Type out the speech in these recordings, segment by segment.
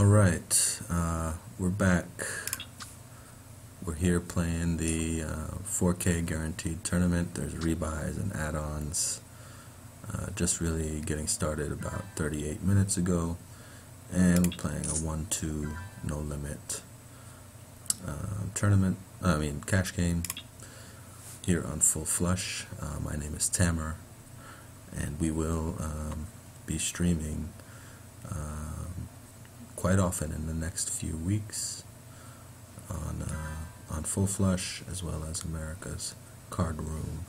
Alright, we're back. We're here playing the 4K guaranteed tournament. There's rebuys and add-ons. Just really getting started about 38 minutes ago. And we're playing a 1-2 no limit cash game here on FullFlush. My name is Tamer, and we will be streaming quite often in the next few weeks on FullFlush as well as America's Card Room.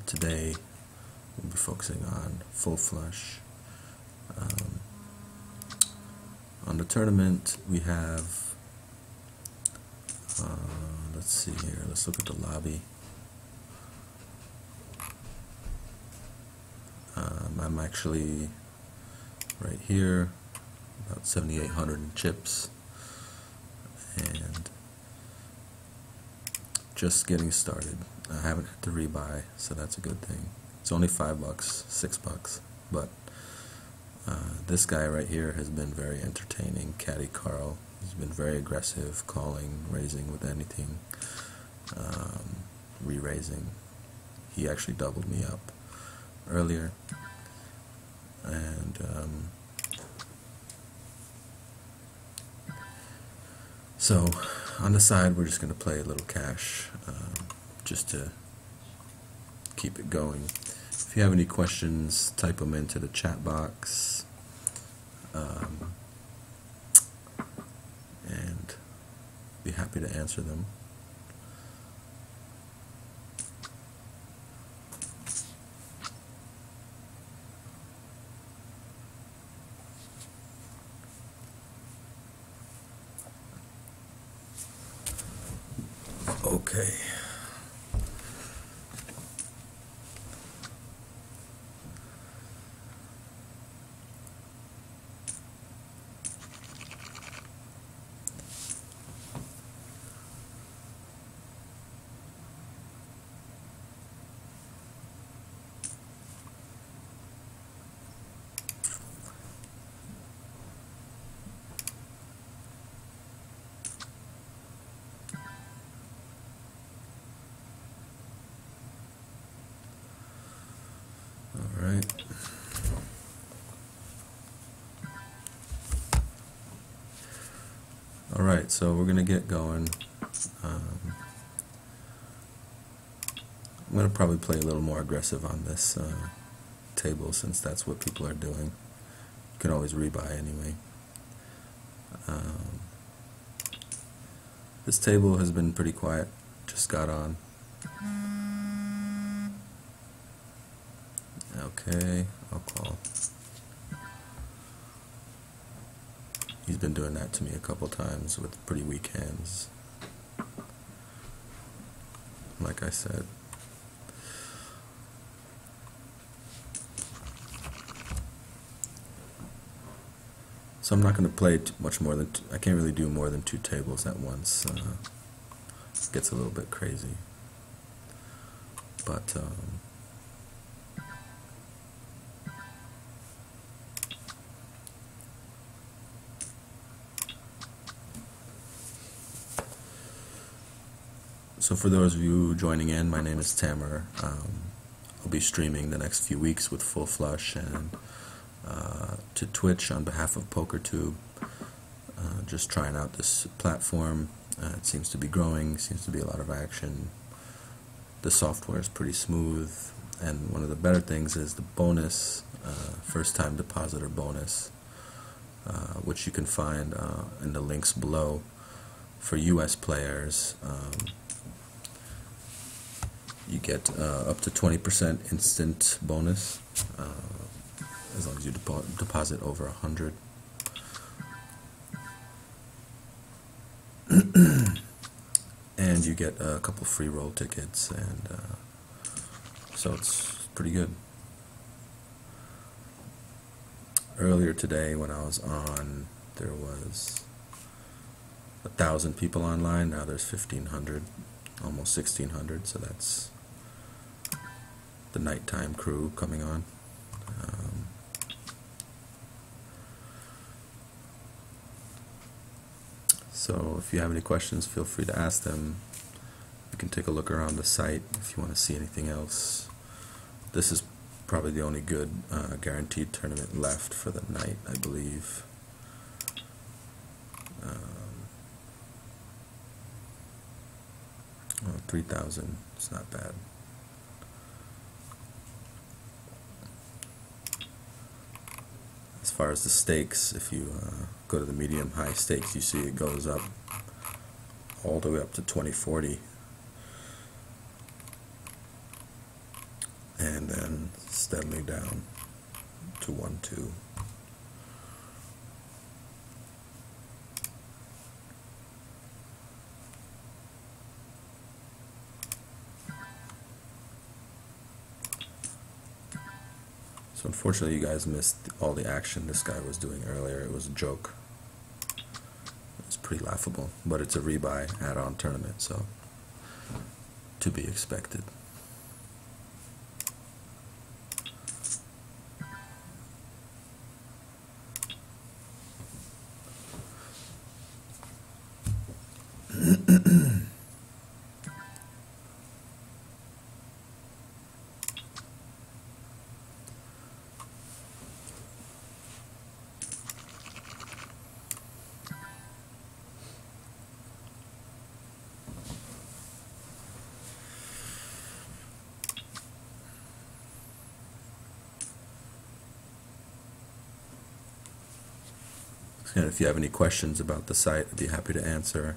Today we'll be focusing on FullFlush. On the tournament we have, let's see here, let's look at the lobby. I'm actually right here, about 7,800 in chips, and just getting started. I haven't had to rebuy, so that's a good thing. It's only $5, $6, but this guy right here has been very entertaining. Caddy Carl, he's been very aggressive, calling, raising with anything, re-raising. He actually doubled me up earlier, and so on the side we're just going to play a little cash just to keep it going. If you have any questions, type them into the chat box, and be happy to answer them. Okay. Alright, so we're going to get going. I'm going to probably play a little more aggressive on this table, since that's what people are doing. You can always rebuy anyway. This table has been pretty quiet, just got on. Okay, I'll call. He's been doing that to me a couple times with pretty weak hands, like I said. So I'm not going to play much more than, I can't really do more than 2 tables at once. It gets a little bit crazy. But so for those of you joining in, my name is Tamer. I'll be streaming the next few weeks with FullFlush and to Twitch on behalf of PokerTube. Just trying out this platform. It seems to be growing, seems to be a lot of action. The software is pretty smooth, and one of the better things is the bonus, first time depositor bonus, which you can find in the links below. For US players, you get up to 20% instant bonus as long as you deposit over 100. And you get a couple free roll tickets, and so it's pretty good. Earlier today when I was on, there was 1,000 people online. Now there's 1,500, almost 1,600, so that's the nighttime crew coming on. So if you have any questions, feel free to ask them. You can take a look around the site if you want to see anything else. This is probably the only good guaranteed tournament left for the night, I believe. 3,000, it's not bad. As far as the stakes, if you go to the medium high stakes, you see it goes up all the way up to 2040, and then steadily down to 1-2. So unfortunately you guys missed all the action this guy was doing earlier. It was a joke. It's pretty laughable, but it's a rebuy add-on tournament, so to be expected. And if you have any questions about the site, I'd be happy to answer.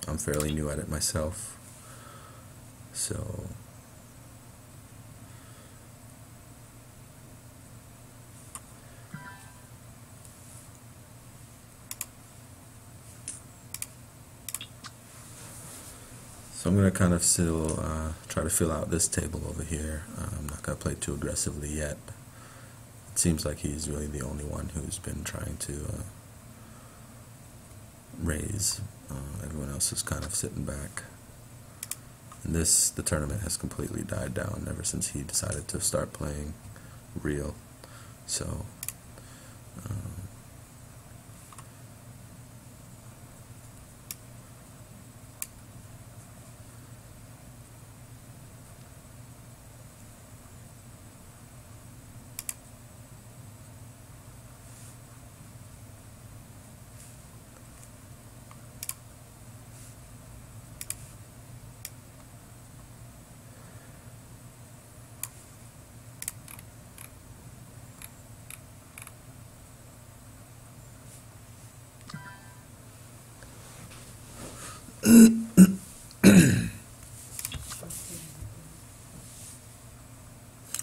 I'm fairly new at it myself, so I'm going to kind of still try to fill out this table over here. I'm not going to play too aggressively yet. It seems like he's really the only one who's been trying to raise. Everyone else is kind of sitting back. And the tournament has completely died down ever since he decided to start playing real. So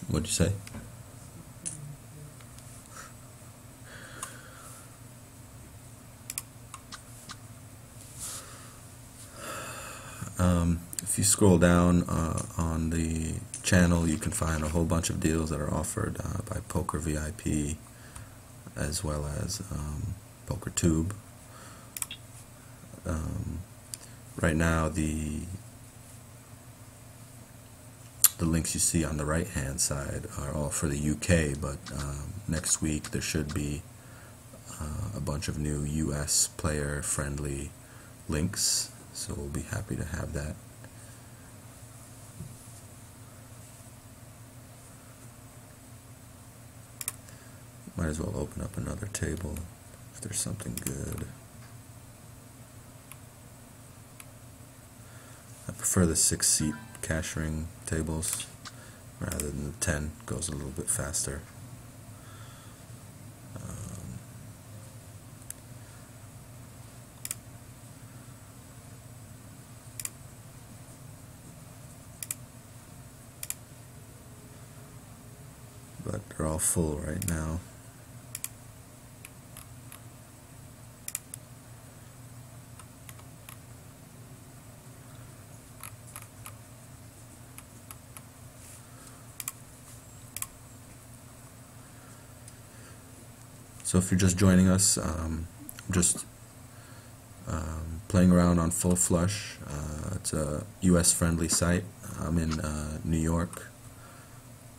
what'd you say? If you scroll down on the channel, you can find a whole bunch of deals that are offered by Poker VIP as well as PokerTube. Right now, the links you see on the right hand side are all for the UK, but next week there should be a bunch of new US player friendly links, so we'll be happy to have that. Might as well open up another table if there's something good. I prefer the 6-seat cash ring tables rather than the 10. Goes a little bit faster. But they're all full right now. So if you're just joining us, I'm just playing around on FullFlush. It's a US friendly site. I'm in New York.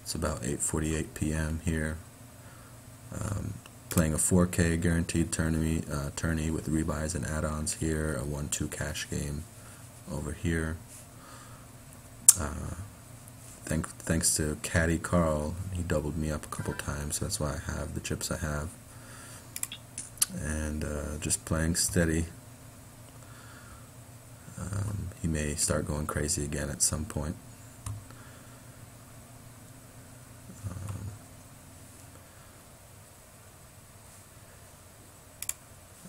It's about 8:48 p.m. here. playing a 4K guaranteed tourney with rebuys and add-ons here, a 1-2 cash game over here. Thanks to Caddy Carl, he doubled me up a couple times, so that's why I have the chips I have. And just playing steady. He may start going crazy again at some point.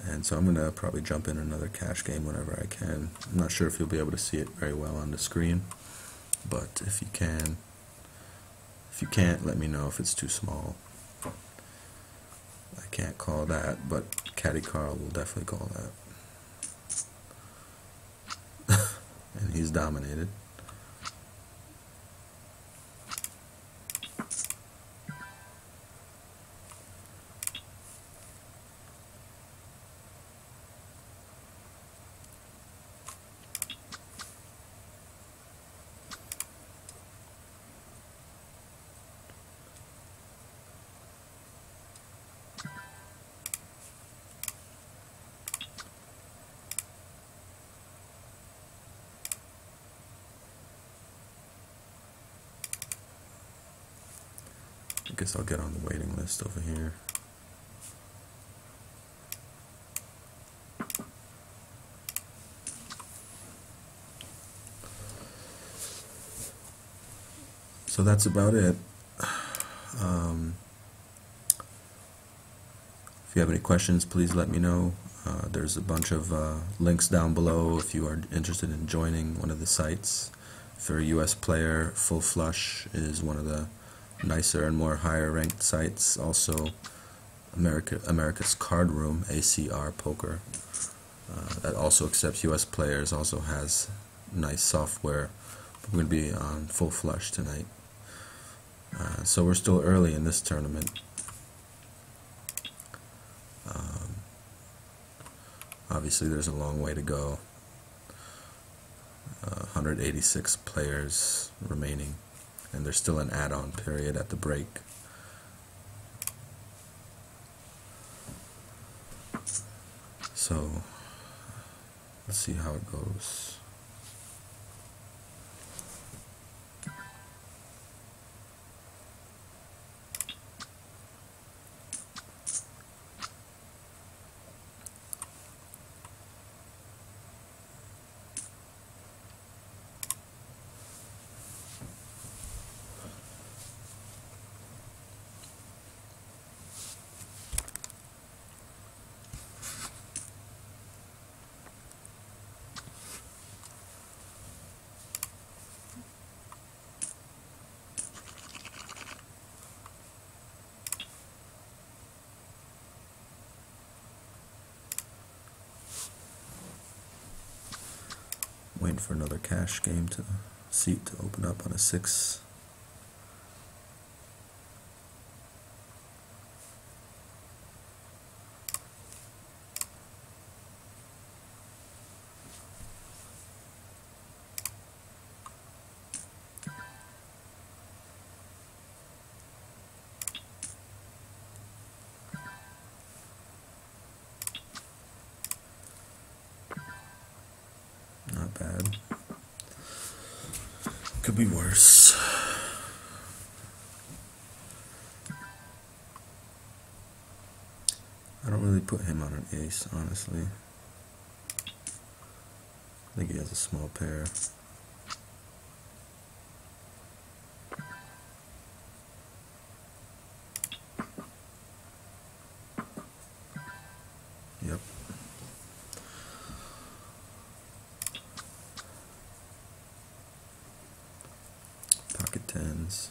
And so I'm going to probably jump in another cash game whenever I can. I'm not sure if you'll be able to see it very well on the screen, but if you can, if you can't, let me know if it's too small. I can't call that, but Caddy Carl will definitely call that. And he's dominated. I guess I'll get on the waiting list over here. So that's about it. If you have any questions, please let me know. There's a bunch of links down below if you are interested in joining one of the sites. If you're a US player, FullFlush is one of the nicer and more higher ranked sites. Also America's Card Room, ACR Poker, that also accepts US players, also has nice software. We're going to be on FullFlush tonight. So we're still early in this tournament. Obviously there's a long way to go. 186 players remaining, and there's still an add-on period at the break. So let's see how it goes. Waiting for another cash game seat to open up on a 6. Not bad. Could be worse. I don't really put him on an ace, honestly. I think he has a small pair. Yep. Pocket tens.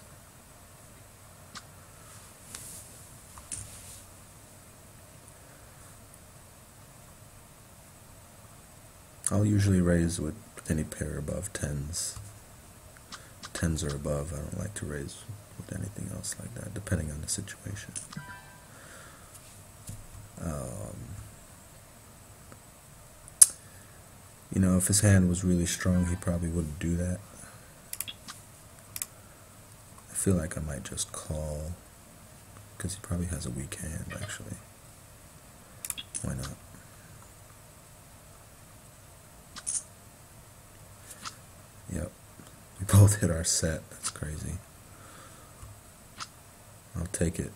I'll usually raise with any pair above tens. Tens or above, I don't like to raise with anything else like that, depending on the situation. You know, if his hand was really strong, he probably wouldn't do that. I feel like I might just call because he probably has a weak hand, actually. Why not? Yep. We both hit our set. That's crazy. I'll take it.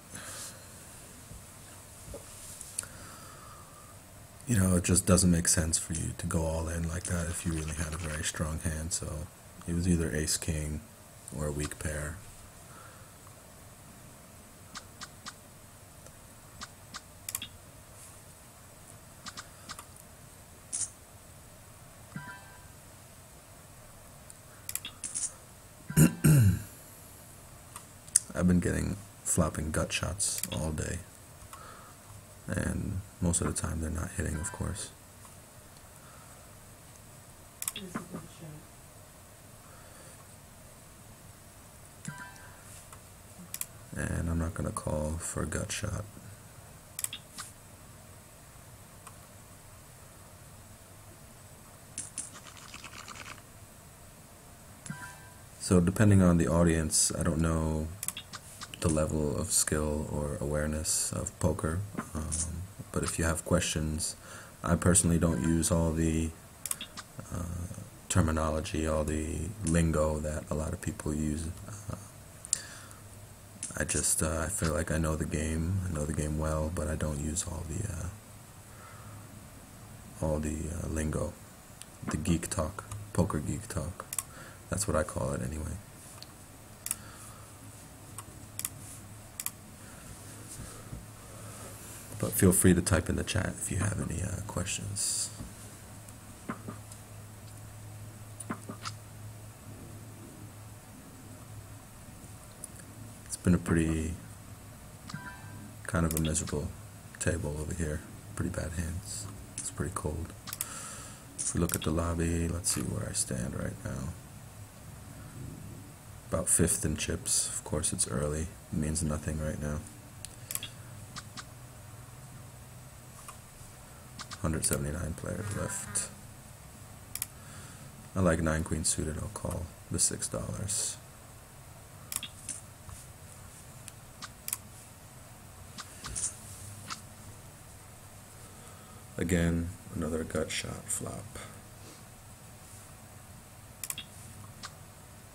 You know, it just doesn't make sense for you to go all in like that if you really had a very strong hand. So it was either ace-king or a weak pair. I've been flopping gut shots all day, and most of the time they're not hitting, of course. It's a good shot. And I'm not going to call for a gut shot. So depending on the audience, I don't know the level of skill or awareness of poker, but if you have questions, I personally don't use all the terminology, all the lingo that a lot of people use. I feel like I know the game well, but I don't use all the lingo, the geek talk, poker geek talk. That's what I call it anyway. But feel free to type in the chat if you have any questions. It's been a pretty kind of a miserable table over here. Pretty bad hands. It's pretty cold. If we look at the lobby, let's see where I stand right now. About 5th in chips. Of course, it's early. It means nothing right now. 179 players left. I like 9-queen suited. I'll call the $6. Again, another gut shot flop.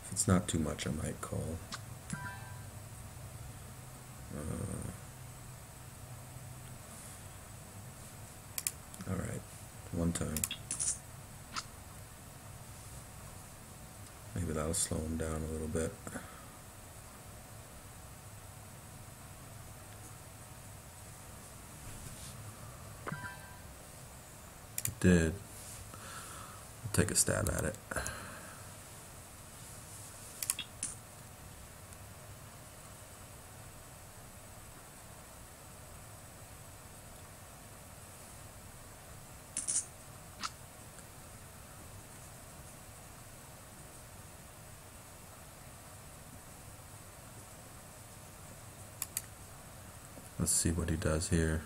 If it's not too much, I might call. Alright, one time. Maybe that'll slow him down a little bit. It did. I'll take a stab at it. Let's see what he does here.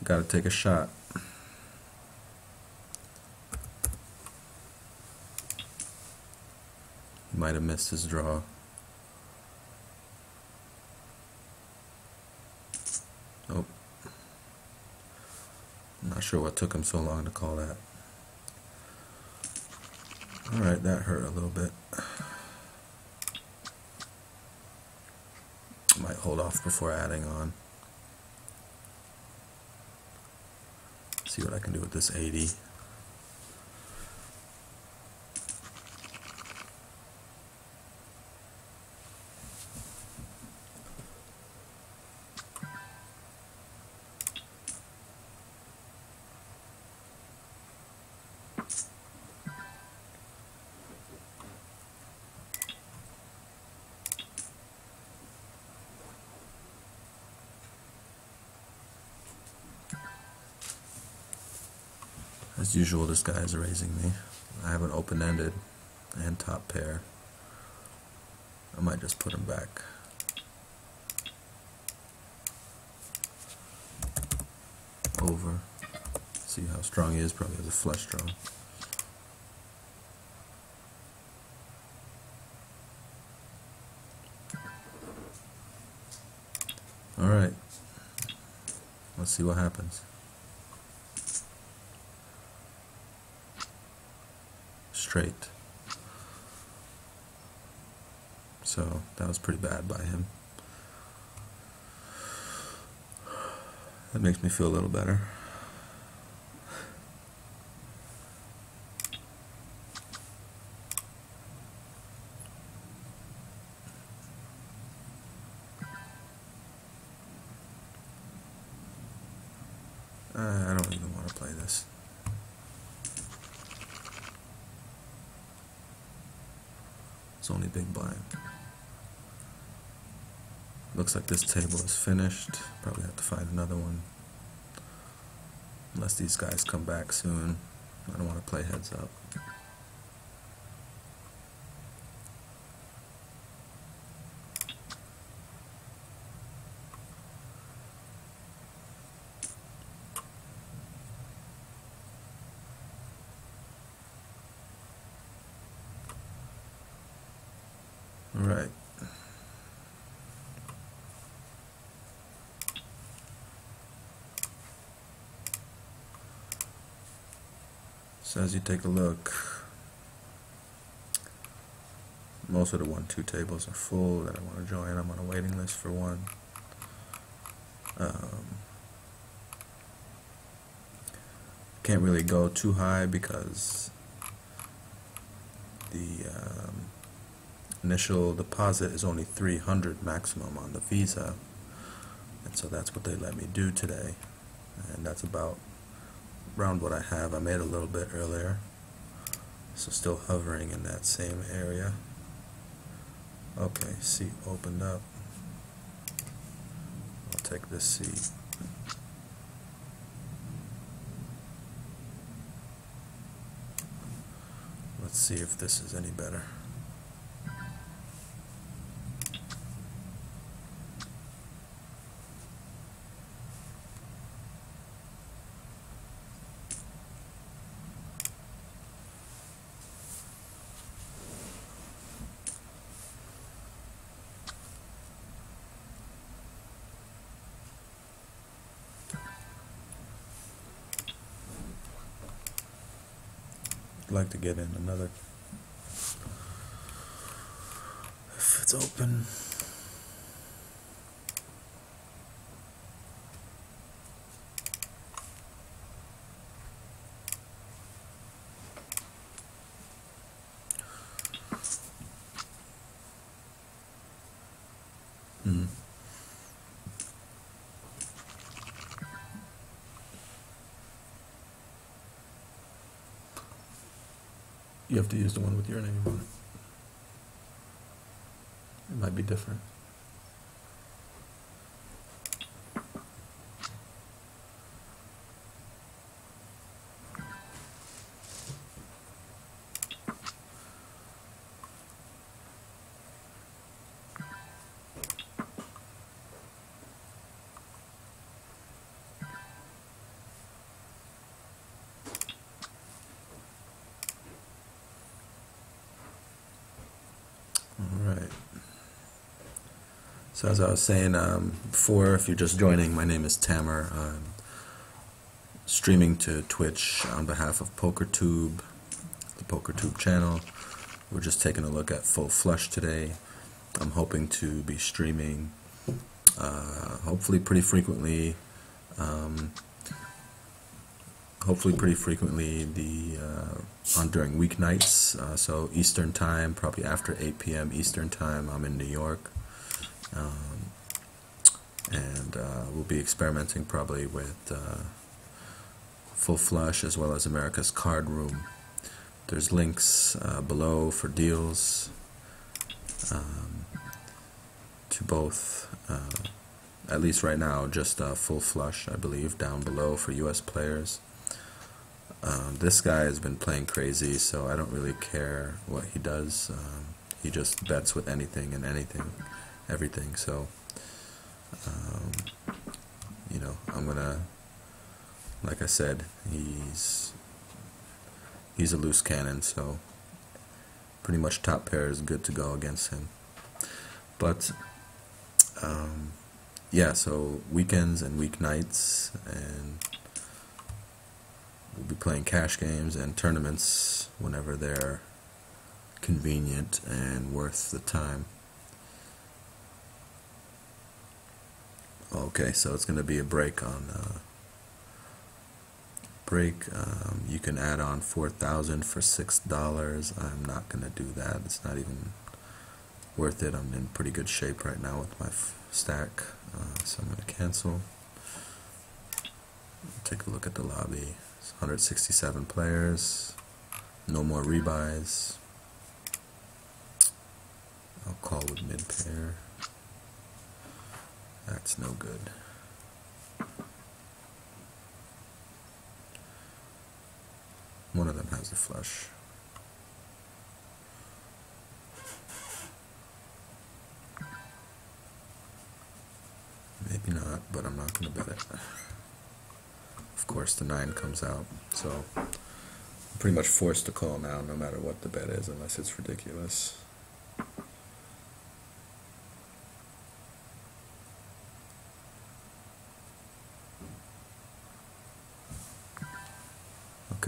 Gotta take a shot. He might have missed his draw. Oh. I'm not sure what took him so long to call that. Alright, that hurt a little bit. Might hold off before adding on. See what I can do with this 80. As usual, this guy is raising me. I have an open-ended and top pair. I might just put him back. Over. See how strong he is. Probably has a flush draw. Alright, let's see what happens. Straight. So that was pretty bad by him. That makes me feel a little better. I don't even want to play this. It's only big blind. Looks like this table is finished. Probably have to find another one. Unless these guys come back soon. I don't want to play heads up. Alright. So as you take a look, most of the 1-2 tables are full that I want to join. I'm on a waiting list for one. Can't really go too high because the initial deposit is only $300 maximum on the Visa, and so that's what they let me do today, and that's about around what I have. I made a little bit earlier, so still hovering in that same area. Okay, seat opened up. I'll take this seat. Let's see if this is any better. I'd like to get in another. If it's open. You have to use the one with your name on it. It might be different. Alright. So as I was saying before, if you're just joining, my name is Tamer. I'm streaming to Twitch on behalf of PokerTube, the PokerTube channel. We're just taking a look at FullFlush today. I'm hoping to be streaming hopefully pretty frequently. During weeknights, so Eastern time, probably after 8 p.m. Eastern time. I'm in New York, and we'll be experimenting probably with FullFlush as well as America's Card Room. There's links below for deals to both. At least right now, just FullFlush, I believe, down below for U.S. players. This guy has been playing crazy, so I don't really care what he does. He just bets with anything and everything. So, you know, I'm gonna, like I said, he's a loose cannon, so pretty much top pair is good to go against him. But yeah, so weekends and weeknights, and we'll be playing cash games and tournaments whenever they're convenient and worth the time. Okay, so it's going to be a break on you can add on 4,000 for $6. I'm not going to do that. It's not even worth it. I'm in pretty good shape right now with my stack, so I'm going to cancel. Take a look at the lobby. It's 167 players. No more rebuys. I'll call with mid pair. That's no good. One of them has a flush. Maybe not, but I'm not going to bet it. Of course, the 9 comes out, so I'm pretty much forced to call now, no matter what the bet is, unless it's ridiculous.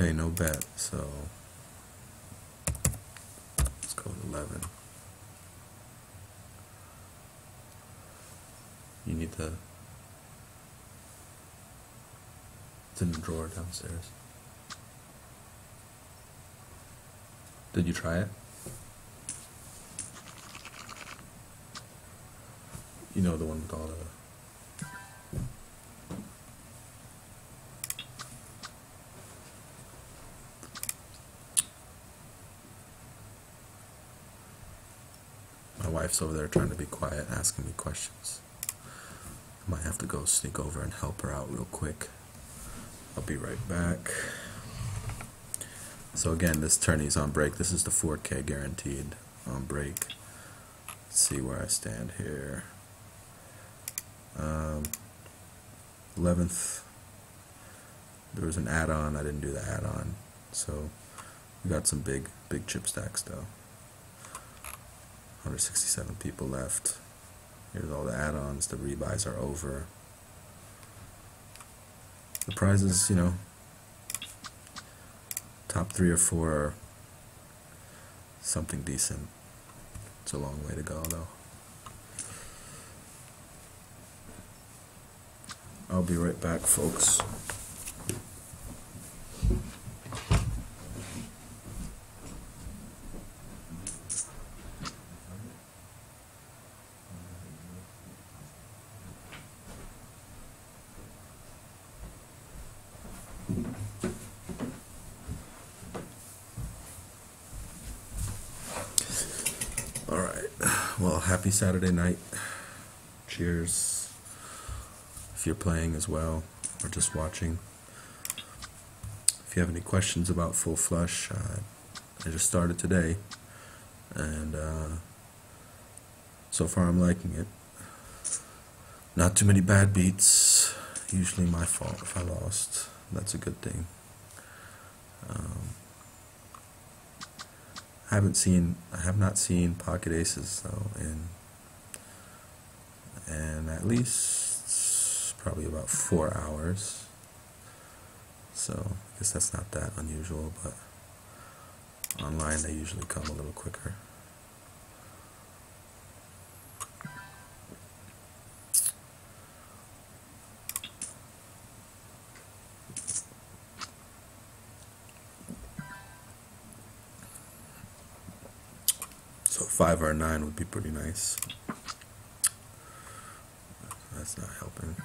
Okay, no bet, so let's go with 11. You need the... It's in the drawer downstairs. Did you try it? You know, the one with all the... My wife's over there trying to be quiet, asking me questions. I might have to go sneak over and help her out real quick. I'll be right back. So again, this tourney's on break. This is the 4K guaranteed on break. Let's see where I stand here. 11th. There was an add-on. I didn't do the add-on. So we got some big chip stacks though. 167 people left. Here's all the add-ons. The rebuys are over. The prizes, you know, top 3 or 4 are something decent. It's a long way to go though. I'll be right back, folks. Alright, well, happy Saturday night. Cheers. If you're playing as well, or just watching. If you have any questions about FullFlush, I just started today, and so far I'm liking it. Not too many bad beats. Usually my fault if I lost. That's a good thing. I have not seen pocket aces though in at least probably about 4 hours. So I guess that's not that unusual, but online they usually come a little quicker. So 5 or a 9 would be pretty nice. That's not helping.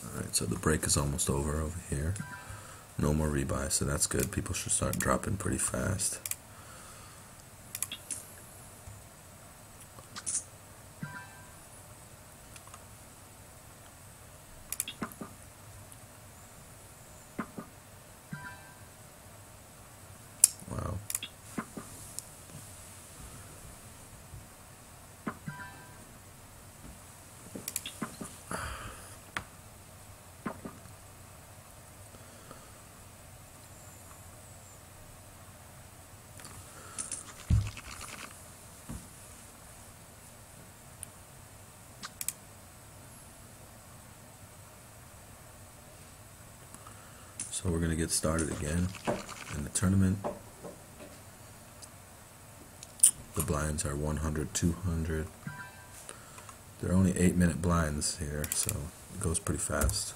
Alright, so the break is almost over here. No more rebuy, so that's good. People should start dropping pretty fast. Wow. So we're going to get started again in the tournament. The blinds are 100, 200. They're only 8-minute blinds here, so it goes pretty fast.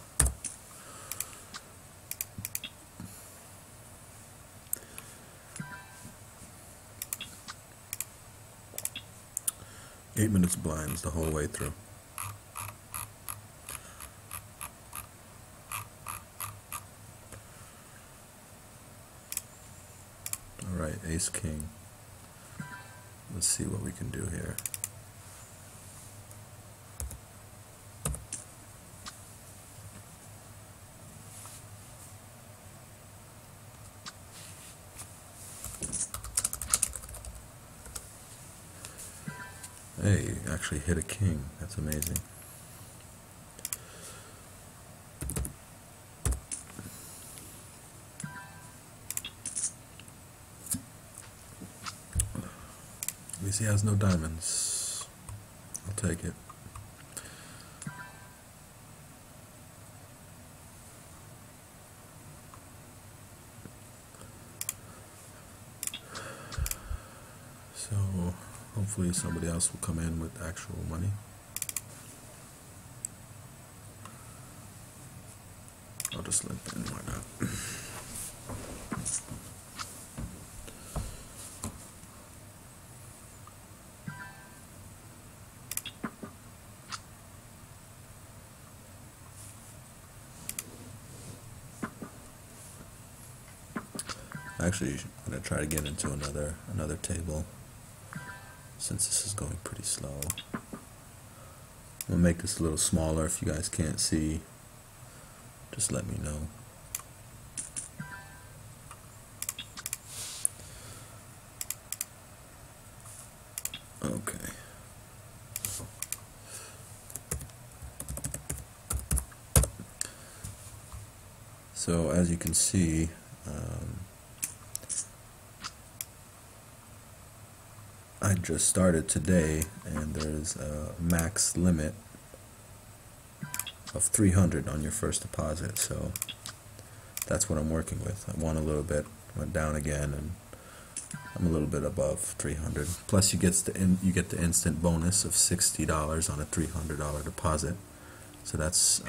Eight minutes blinds the whole way through. Alright, Ace King. Let's see what we can do here. Hey, actually hit a king. That's amazing. At least he has no diamonds. I'll take it. So hopefully somebody else will come in with actual money. I'll just limp in, why not? Actually, I'm gonna try to get into another table since this is going pretty slow. I'm gonna make this a little smaller. If you guys can't see, just let me know. Okay. So as you can see, I just started today, and there's a max limit of 300 on your first deposit, so that's what I'm working with. I won a little bit, went down again, and I'm a little bit above 300. Plus you get the instant bonus of $60 on a $300 deposit, so that's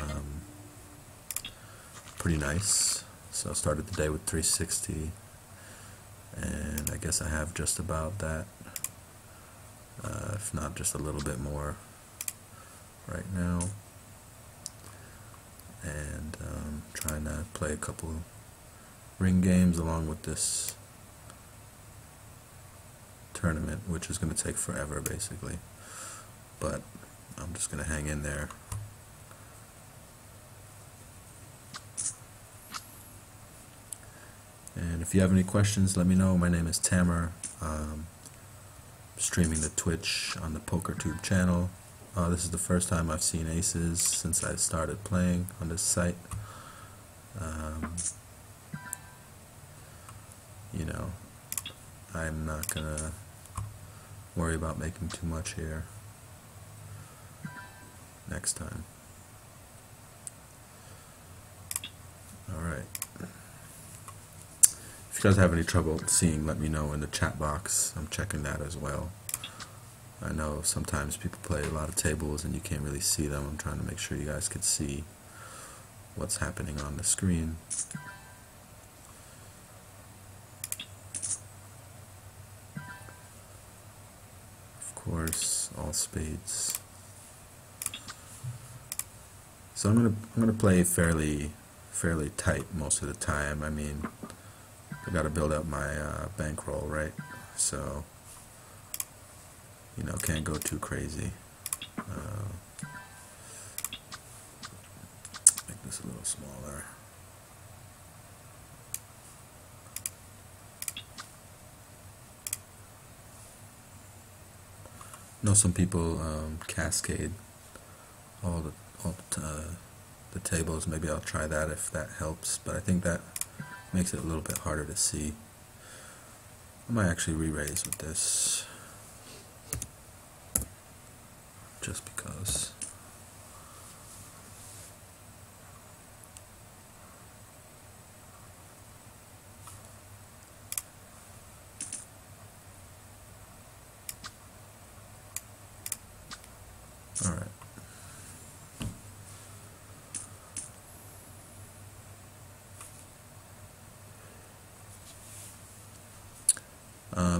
pretty nice. So I started the day with 360, and I guess I have just about that. If not just a little bit more right now, and trying to play a couple ring games along with this tournament, which is going to take forever basically, but I'm just going to hang in there. And if you have any questions, let me know. My name is Tamer. Streaming the Twitch on the PokerTube channel. This is the first time I've seen aces since I started playing on this site. You know, I'm not gonna worry about making too much here next time. Alright. If you guys have any trouble seeing, let me know in the chat box. I'm checking that as well. I know sometimes people play a lot of tables and you can't really see them. I'm trying to make sure you guys can see what's happening on the screen. Of course, all spades. So I'm gonna play fairly tight most of the time. I mean, I got to build up my bankroll, right? So, you know, can't go too crazy. Make this a little smaller. I know some people cascade all the tables. Maybe I'll try that if that helps, but I think that makes it a little bit harder to see. I might actually re-raise with this, just because.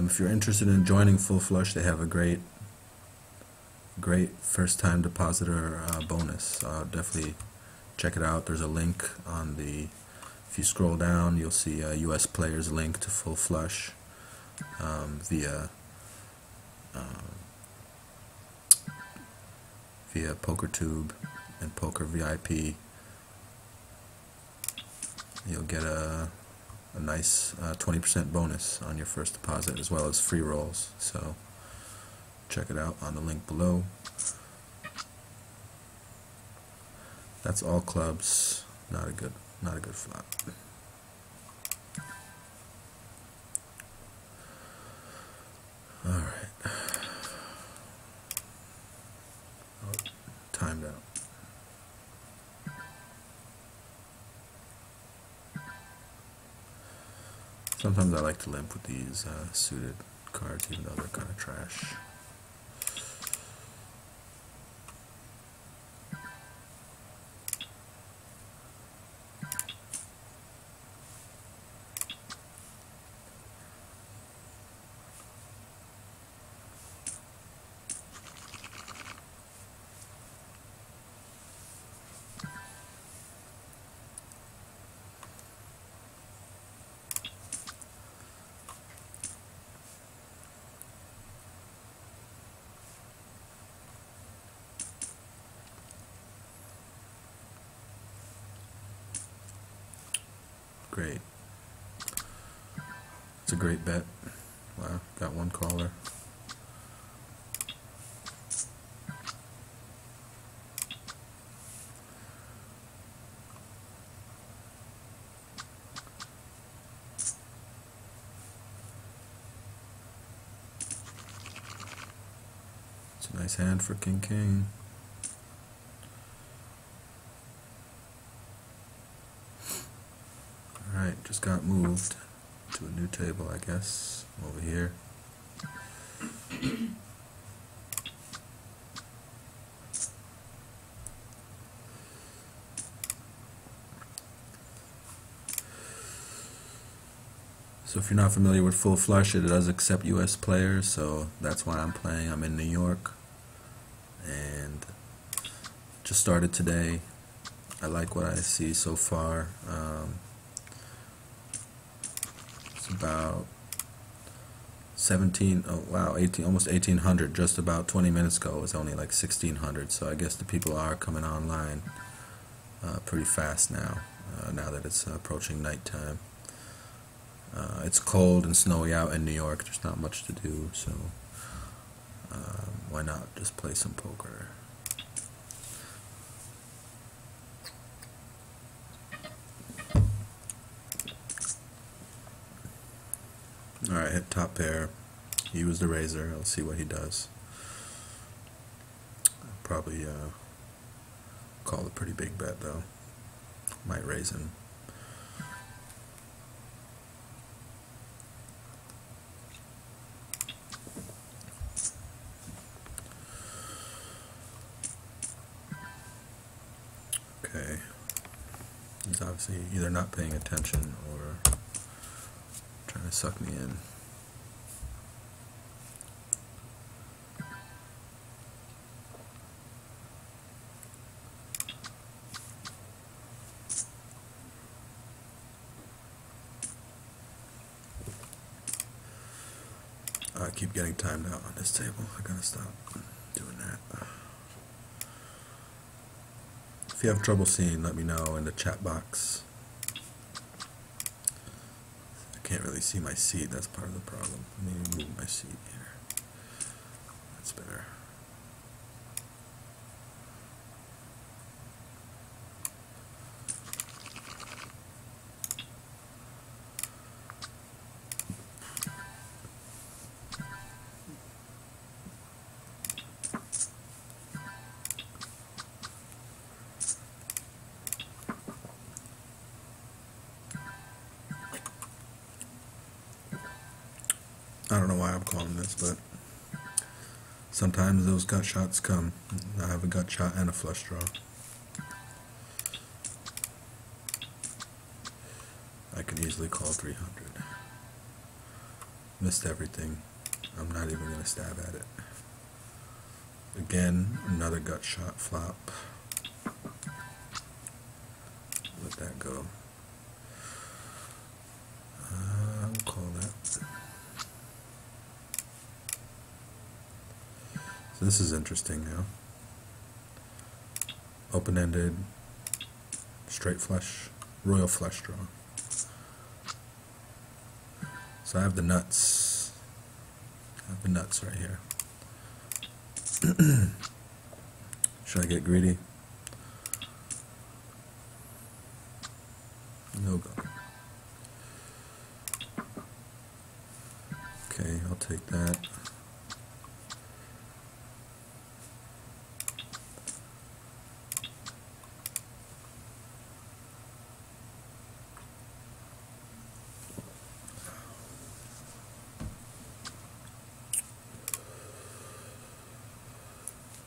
If you're interested in joining FullFlush, they have a great first-time depositor bonus. Definitely check it out. There's a link on the. If you scroll down, you'll see a U.S. players link to FullFlush via PokerTube and Poker VIP. You'll get a nice 20% bonus on your first deposit, as well as free rolls. So check it out on the link below. That's all clubs. Not a good flop. All right. Oh, timed out. Sometimes I like to limp with these suited cards, even though they're kind of trash. Great. It's a great bet. Wow, got one caller. It's a nice hand for King. Alright, just got moved to a new table, I guess, over here. So if you're not familiar with FullFlush, it does accept US players, so that's why I'm playing. I'm in New York and just started today. I like what I see so far. It's about 18, almost 1800. Just about 20 minutes ago it was only like 1600, so I guess the people are coming online pretty fast now, now that it's approaching nighttime. It's cold and snowy out in New York. There's not much to do, so why not just play some poker? Alright, hit top pair. He was the raiser. Let's see what he does. I'll probably call a pretty big bet though. Might raise him. Okay. He's obviously either not paying attention or trying to suck me in. I keep getting timed out on this table. I gotta stop doing that. If you have trouble seeing, let me know in the chat box. I can't really see my seat. That's part of the problem. Let me move my seat here. That's better. I don't know why I'm calling this, but sometimes those gut shots come. I have a gut shot and a flush draw. I can easily call 300. Missed everything. I'm not even going to stab at it. Again, another gut shot flop. Let that go. I'll call that. So this is interesting now. Open-ended, straight flush, royal flush draw. So I have the nuts. I have the nuts right here. Should I get greedy? No go. Okay, I'll take that.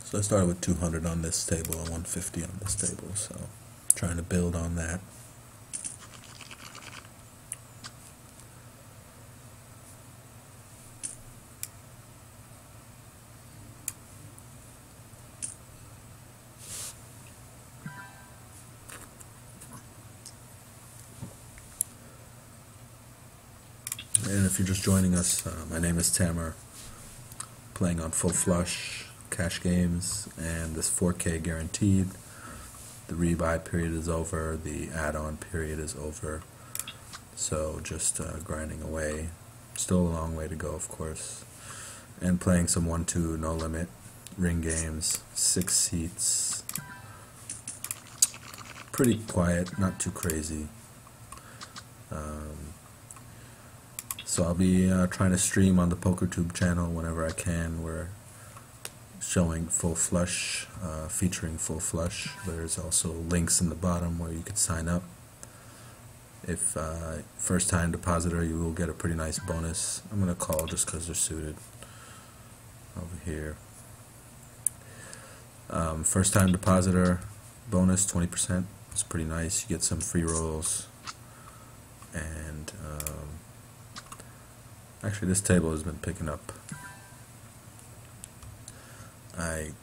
So I started with 200 on this table and 150 on this table, so trying to build on that. And if you're just joining us, my name is Tamer, playing on FullFlush cash games, and this 4K guaranteed. The rebuy period is over, the add-on period is over, so just grinding away. Still a long way to go, of course. And playing some 1-2 no limit ring games, 6 seats. Pretty quiet, not too crazy. So I'll be trying to stream on the PokerTube channel whenever I can. We're showing FullFlush, featuring FullFlush. There's also links in the bottom where you could sign up. If first time depositor, you will get a pretty nice bonus. I'm going to call just because they're suited over here. First time depositor bonus 20%. It's pretty nice. You get some free rolls. And actually this table has been picking up. I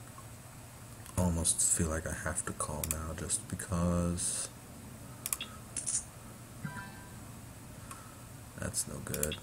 almost feel like I have to call now just because that's no good.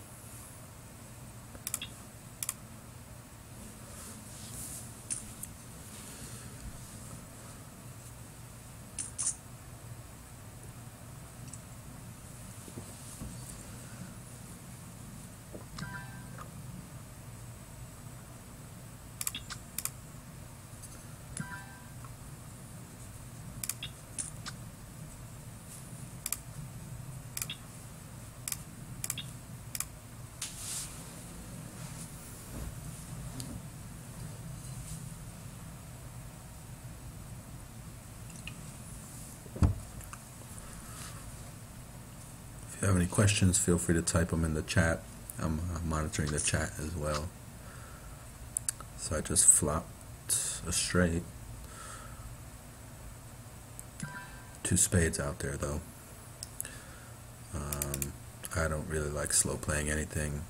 If you have any questions, feel free to type them in the chat. I'm monitoring the chat as well. So I just flopped a straight. 2 spades out there though. I don't really like slow playing anything.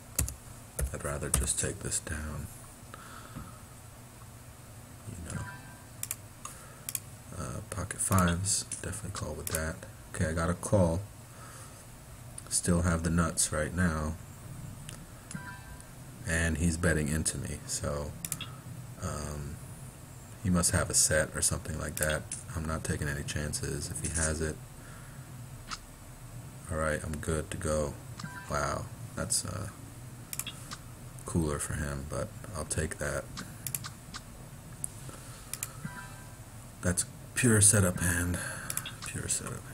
I'd rather just take this down. You know. Pocket 5s, definitely call with that. Okay, I got a call. Still have the nuts right now, and he's betting into me, so he must have a set or something like that. I'm not taking any chances. If he has it, alright, I'm good to go. Wow, that's cooler for him, but I'll take that. That's pure setup hand. Pure setup hand.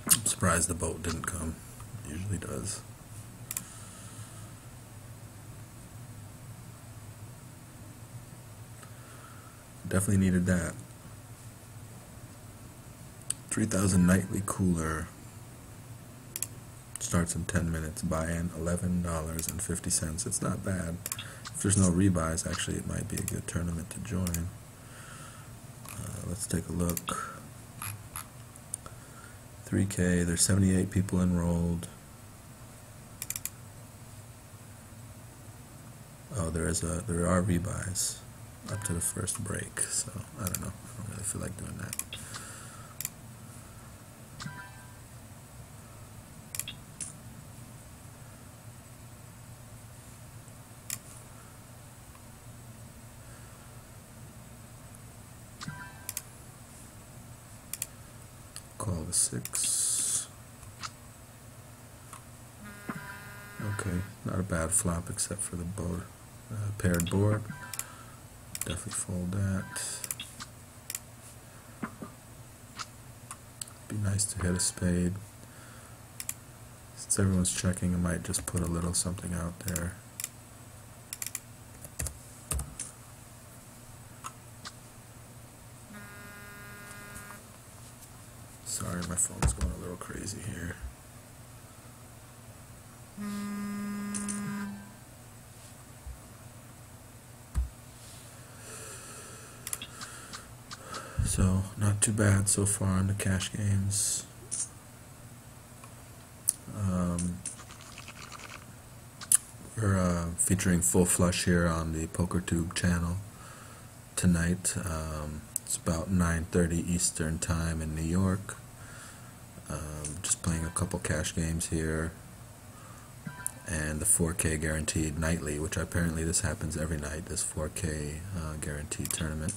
I'm surprised the boat didn't come. It usually does. Definitely needed that. 3,000 nightly cooler. Starts in 10 minutes. Buy-in $11.50. It's not bad. If there's no rebuys, actually, it might be a good tournament to join. Let's take a look. 3K. There's 78 people enrolled. Oh, there are rebuys up to the first break. So I don't know. I don't really feel like doing that. Call the 6. Okay, not a bad flop except for the board, paired board. Definitely fold that. Be nice to hit a spade. Since everyone's checking, I might just put a little something out there. Sorry, my phone's going a little crazy here. So, not too bad so far on the cash games. We're featuring FullFlush here on the PokerTube channel tonight. It's about 9:30 Eastern Time in New York. Just playing a couple cash games here, and the 4K guaranteed nightly, which apparently this happens every night, this 4K guaranteed tournament.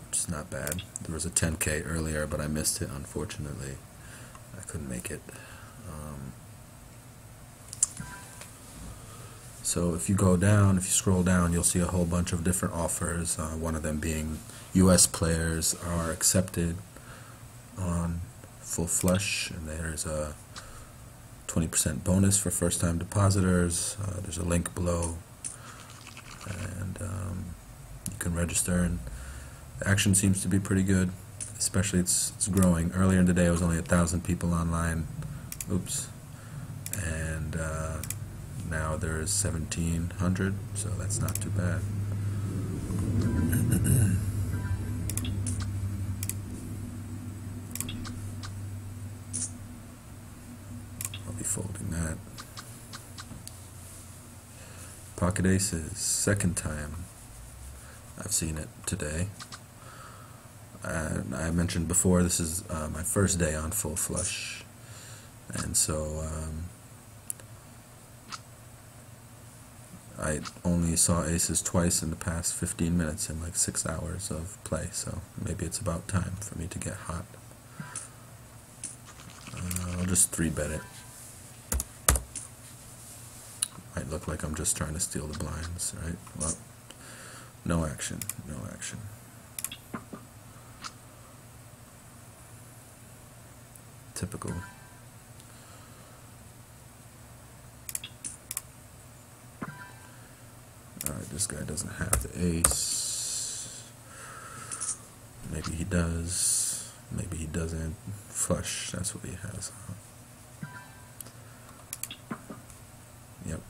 Which is not bad. There was a 10K earlier, but I missed it, unfortunately. I couldn't make it. So if you scroll down, you'll see a whole bunch of different offers, one of them being US players are accepted on FullFlush, and there's a 20% bonus for first-time depositors. There's a link below, and you can register, and the action seems to be pretty good, especially it's growing. Earlier in the day it was only 1,000 people online. Oops. And now there's 1,700, so that's not too bad. I'll be folding that. Pocket aces, second time I've seen it today. I mentioned before, this is my first day on FullFlush, and so I only saw aces twice in the past 15 minutes in like 6 hours of play, so maybe it's about time for me to get hot. I'll just 3-bet it. Might look like I'm just trying to steal the blinds, right? Well, no action, no action. Typical. Alright, this guy doesn't have the ace. Maybe he does. Maybe he doesn't. Flush, that's what he has. Yep.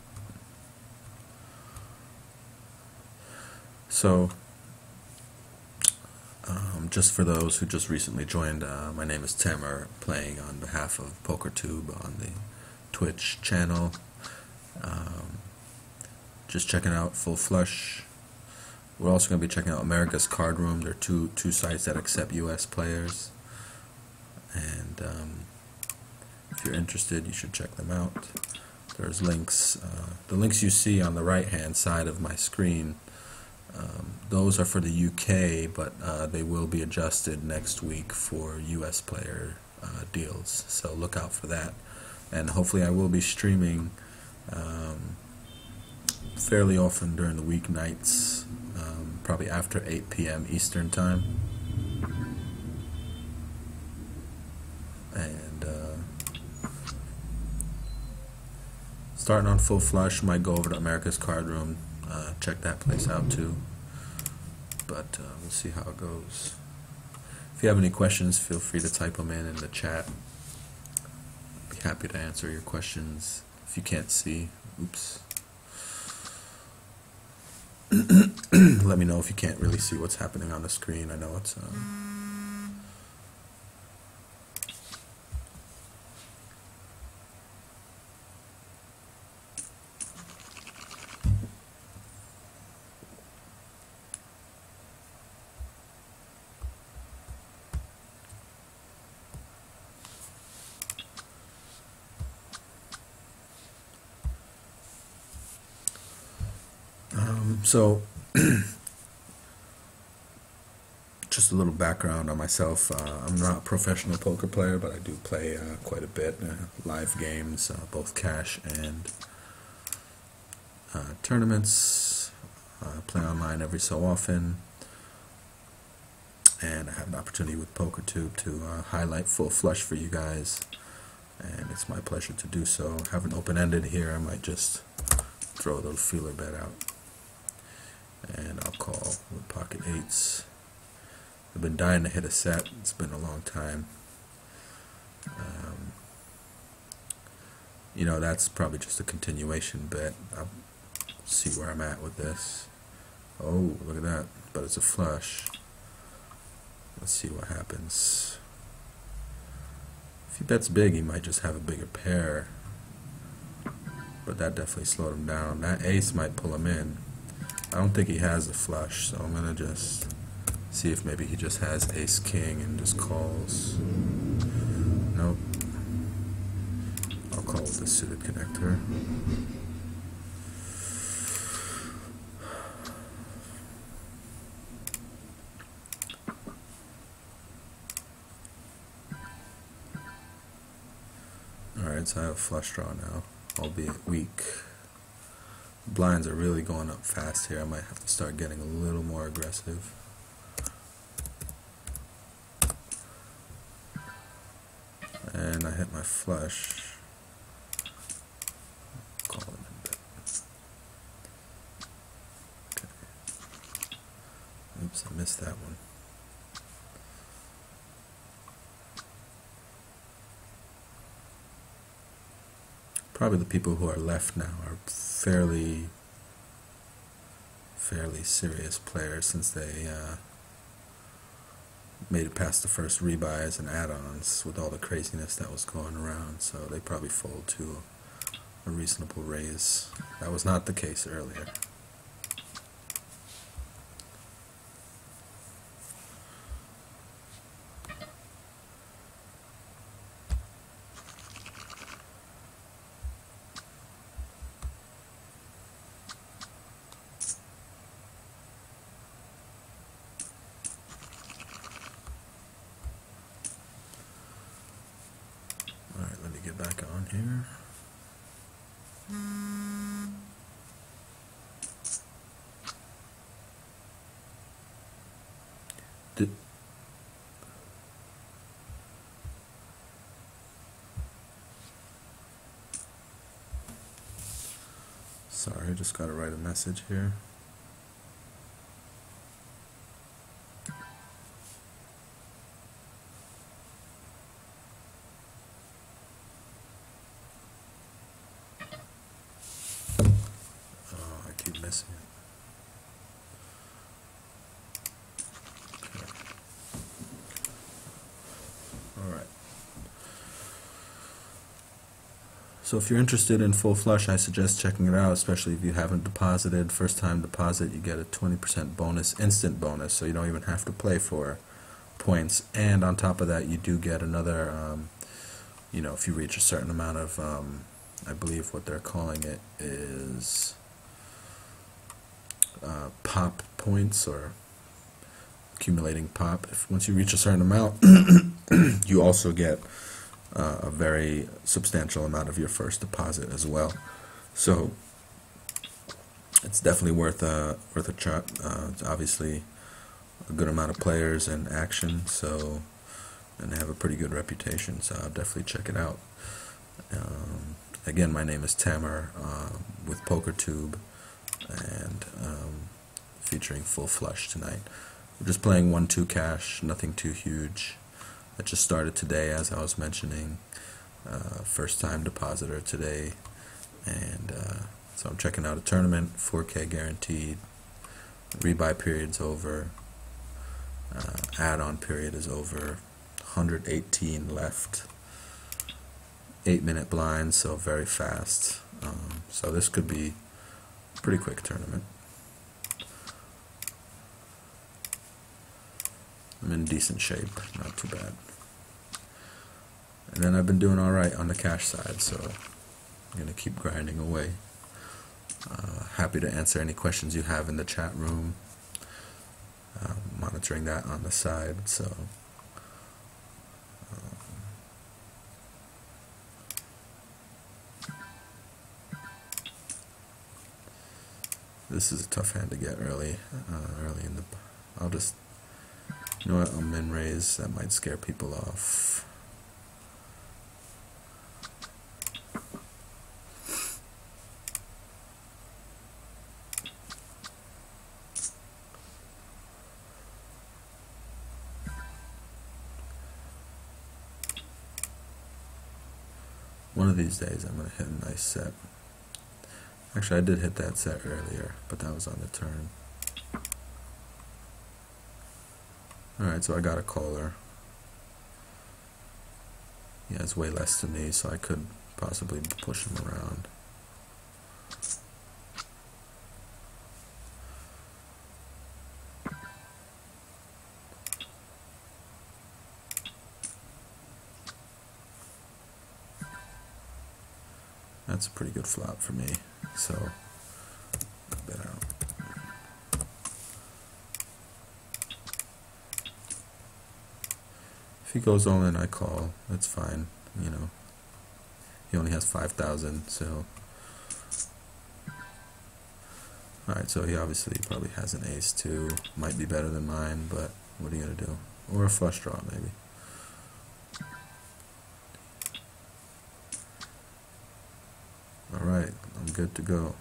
So, just for those who just recently joined, my name is Tamer, playing on behalf of PokerTube on the Twitch channel. Just checking out FullFlush. We're also going to be checking out America's Card Room. There are two sites that accept US players, and if you're interested, you should check them out. There's links. The links you see on the right hand side of my screen, those are for the UK, but they will be adjusted next week for US player deals, so look out for that. And hopefully I will be streaming fairly often during the weeknights, probably after 8 p.m. Eastern Time. And starting on FullFlush, might go over to America's Card Room, check that place out too. But we'll see how it goes. If you have any questions, feel free to type them in the chat. happy to answer your questions. If you can't see, oops. Let me know if you can't really see what's happening on the screen. I know it's so just a little background on myself. I'm not a professional poker player, but I do play quite a bit, live games, both cash and tournaments. Play online every so often, and I have an opportunity with PokerTube to highlight FullFlush for you guys, and it's my pleasure to do so. I have an open-ended here. I might just throw a little feeler bet out, and I'll call with pocket eights. I've been dying to hit a set. It's been a long time. You know, that's probably just a continuation bet. I'll see where I'm at with this. Oh, look at that. But it's a flush. Let's see what happens. If he bets big, he might just have a bigger pair. But that definitely slowed him down. That ace might pull him in. I don't think he has a flush, so I'm going to just see if maybe he just has ace king and just calls. Nope. I'll call with the suited connector. Alright, so I have a flush draw now, albeit weak. Blinds are really going up fast here. I might have to start getting a little more aggressive. And I hit my flush. Call it a bit. Okay. Oops, I missed that one. Probably the people who are left now are fairly serious players, since they made it past the first rebuys and add-ons with all the craziness that was going around, so they probably fold to a reasonable raise. That was not the case earlier. Alright, let me get back on here. Sorry, I just got to write a message here. Oh, I keep missing it. Okay. Alright. So if you're interested in FullFlush, I suggest checking it out, especially if you haven't deposited. First time deposit, you get a 20% bonus, instant bonus, so you don't even have to play for points. And on top of that, you do get another, you know, if you reach a certain amount of, I believe what they're calling it is pop points, or accumulating pop. Once you reach a certain amount, you also get a very substantial amount of your first deposit as well. So it's definitely worth a shot. It's obviously a good amount of players and action, so, and they have a pretty good reputation, so I'll definitely check it out. Again, my name is Tamer with PokerTube, and featuring FullFlush tonight. We're just playing 1-2 cash, nothing too huge. That just started today, as I was mentioning. first time depositor today, and so I'm checking out a tournament, 4K guaranteed, rebuy period's over, add-on period is over, 118 left, 8-minute blinds, so very fast. So this could be a pretty quick tournament. I'm in decent shape, not too bad. And then I've been doing alright on the cash side, so I'm going to keep grinding away. Happy to answer any questions you have in the chat room. Monitoring that on the side, so this is a tough hand to get early in the. I'll just, you know what, I'll min raise. That might scare people off. One of these days I'm going to hit a nice set. Actually, I did hit that set earlier, but that was on the turn. Alright, so I got a caller. He has way less than me, so I could possibly push him around. That's a pretty good flop for me, so bet out. If he goes all in, I call. That's fine, you know. He only has 5,000, so. Alright, so he obviously probably has an ace too. Might be better than mine, but what are you gonna do? Or a flush draw, maybe. Alright, I'm good to go.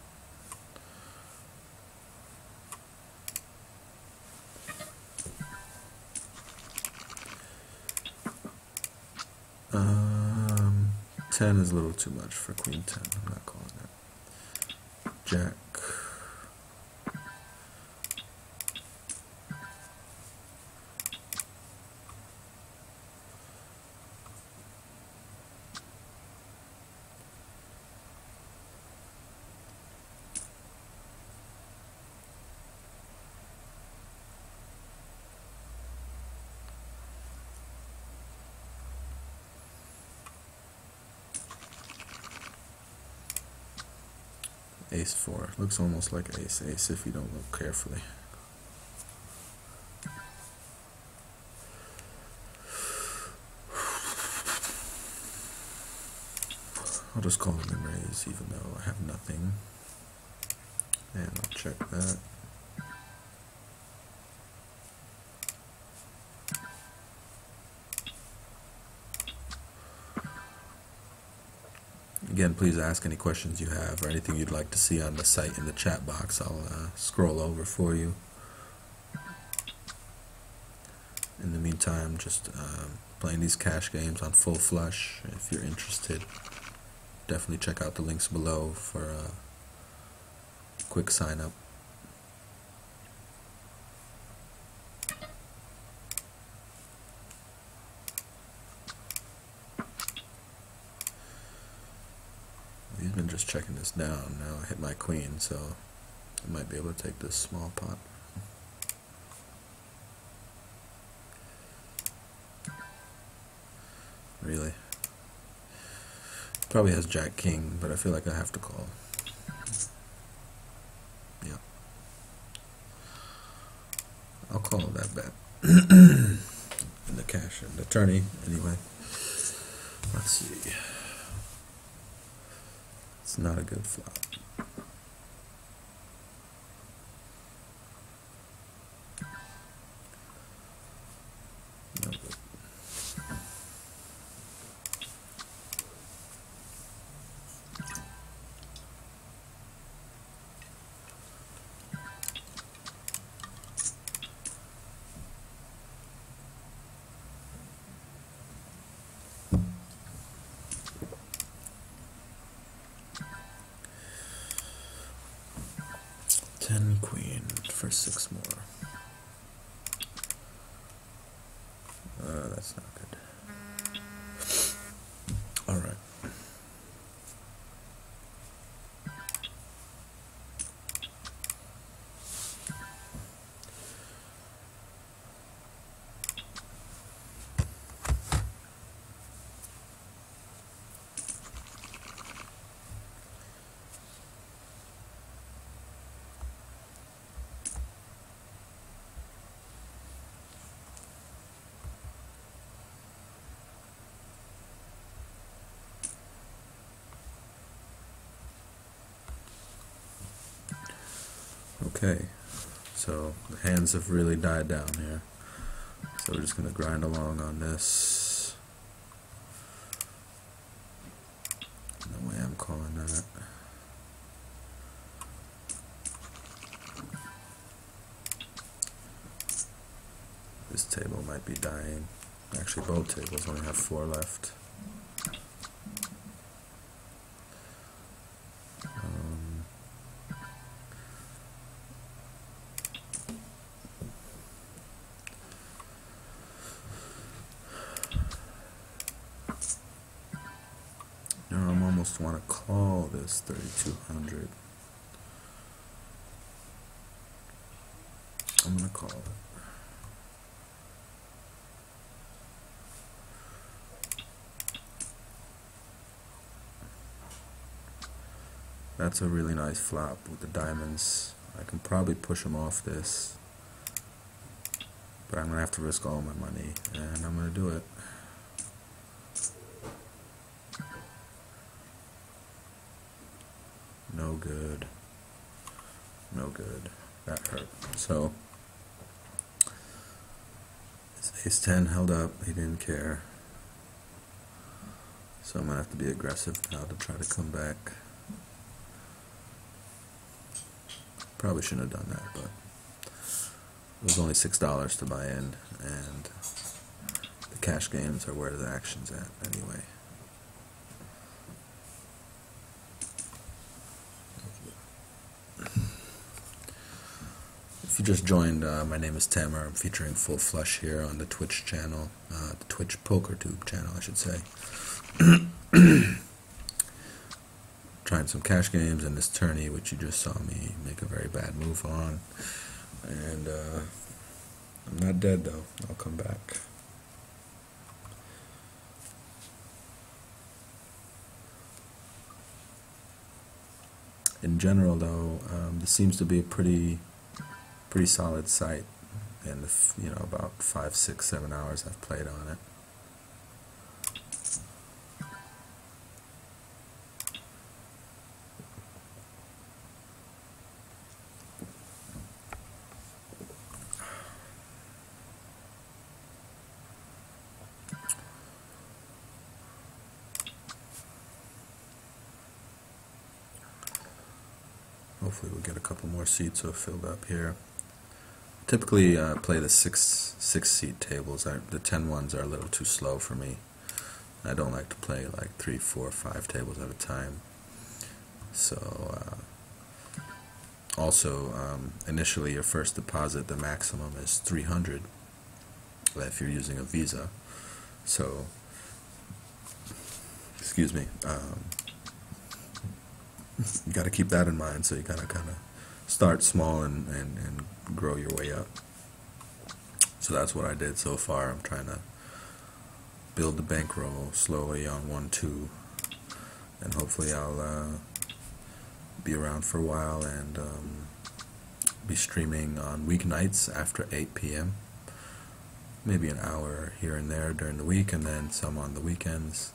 Um, 10 is a little too much for Queen 10. I'm not calling that. Jack. Ace 4. Looks almost like ace ace if you don't look carefully. I'll just call him and raise even though I have nothing. And I'll check that. Again, please ask any questions you have or anything you'd like to see on the site in the chat box. I'll scroll over for you. In the meantime, just playing these cash games on FullFlush. If you're interested, definitely check out the links below for a quick sign up. He's been just checking this down. Now I hit my queen, so I might be able to take this small pot. Really? Probably has Jack King, but I feel like I have to call. Yeah. I'll call that bet. In the cash and the tourney, anyway. Let's see. It's not a good flop. No good. 10 queen for 6 more. That's not good. Alright. Okay, so the hands have really died down here. So we're just going to grind along on this. No way I'm calling that. This table might be dying. Actually, both tables only have 4 left. Now I almost want to call this 3200. I'm going to call it. That's a really nice flop with the diamonds. I can probably push him off this, but I'm going to have to risk all my money, and I'm going to do it. No good. No good. That hurt. So, his ace-10 held up. He didn't care. So I'm going to have to be aggressive now to try to come back. Probably shouldn't have done that, but it was only $6 to buy in, and the cash games are where the action's at anyway. If you just joined, my name is Tamer. I'm featuring FullFlush here on the Twitch channel, the Twitch PokerTube channel, I should say. Trying some cash games in this tourney, which you just saw me make a very bad move on. And I'm not dead though. I'll come back. In general though, this seems to be a pretty solid site, and about 5, 6, 7 hours I've played on it. Hopefully we'll get a couple more seats filled up here. Typically play the six seat tables. The 10 ones are a little too slow for me. I don't like to play like 3, 4, 5 tables at a time. So also initially your first deposit, the maximum is $300 if you're using a Visa. So excuse me. You got to keep that in mind. So you got to kind of start small and grow your way up. So that's what I did so far. I'm trying to build the bankroll slowly on 1, 2, and hopefully I'll be around for a while and be streaming on weeknights after 8 p.m. Maybe an hour here and there during the week, and then some on the weekends.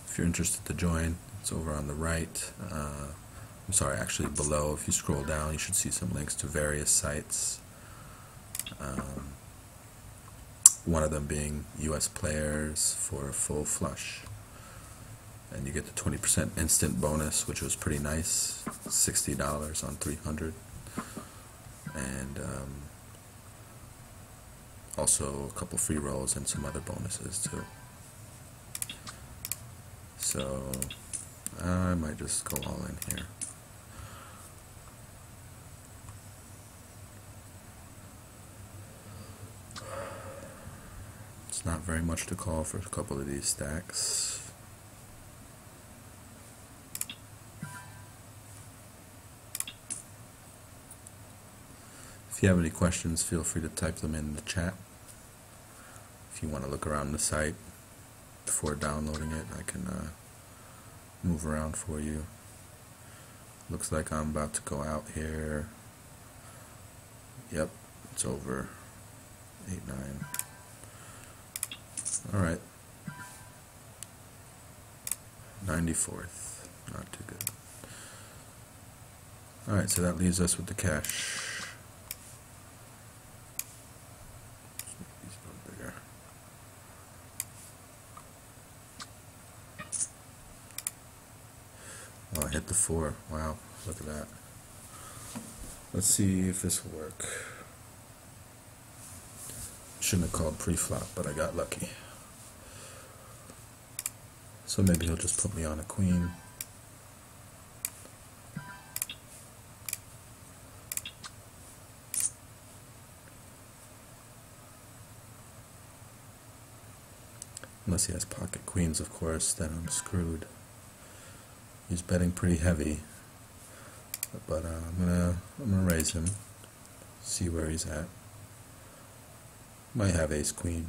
If you're interested to join, it's over on the right. I'm sorry, actually below. If you scroll down, you should see some links to various sites. One of them being US Players for FullFlush. And you get the 20% instant bonus, which was pretty nice. $60 on 300. And also a couple free rolls and some other bonuses too. So I might just go all in here. It's not very much to call for a couple of these stacks. If you have any questions, feel free to type them in the chat. If you want to look around the site before downloading it, I can move around for you. Looks like I'm about to go out here. Yep, it's over. 8-9. Alright. 94th. Not too good. Alright, so that leaves us with the cash. He's a little bigger. Oh, I hit the 4. Wow, look at that. Let's see if this will work. Shouldn't have called pre-flop, but I got lucky. So maybe he'll just put me on a queen. Unless he has pocket queens, of course, then I'm screwed. He's betting pretty heavy, but I'm gonna raise him, see where he's at. Might have ace queen.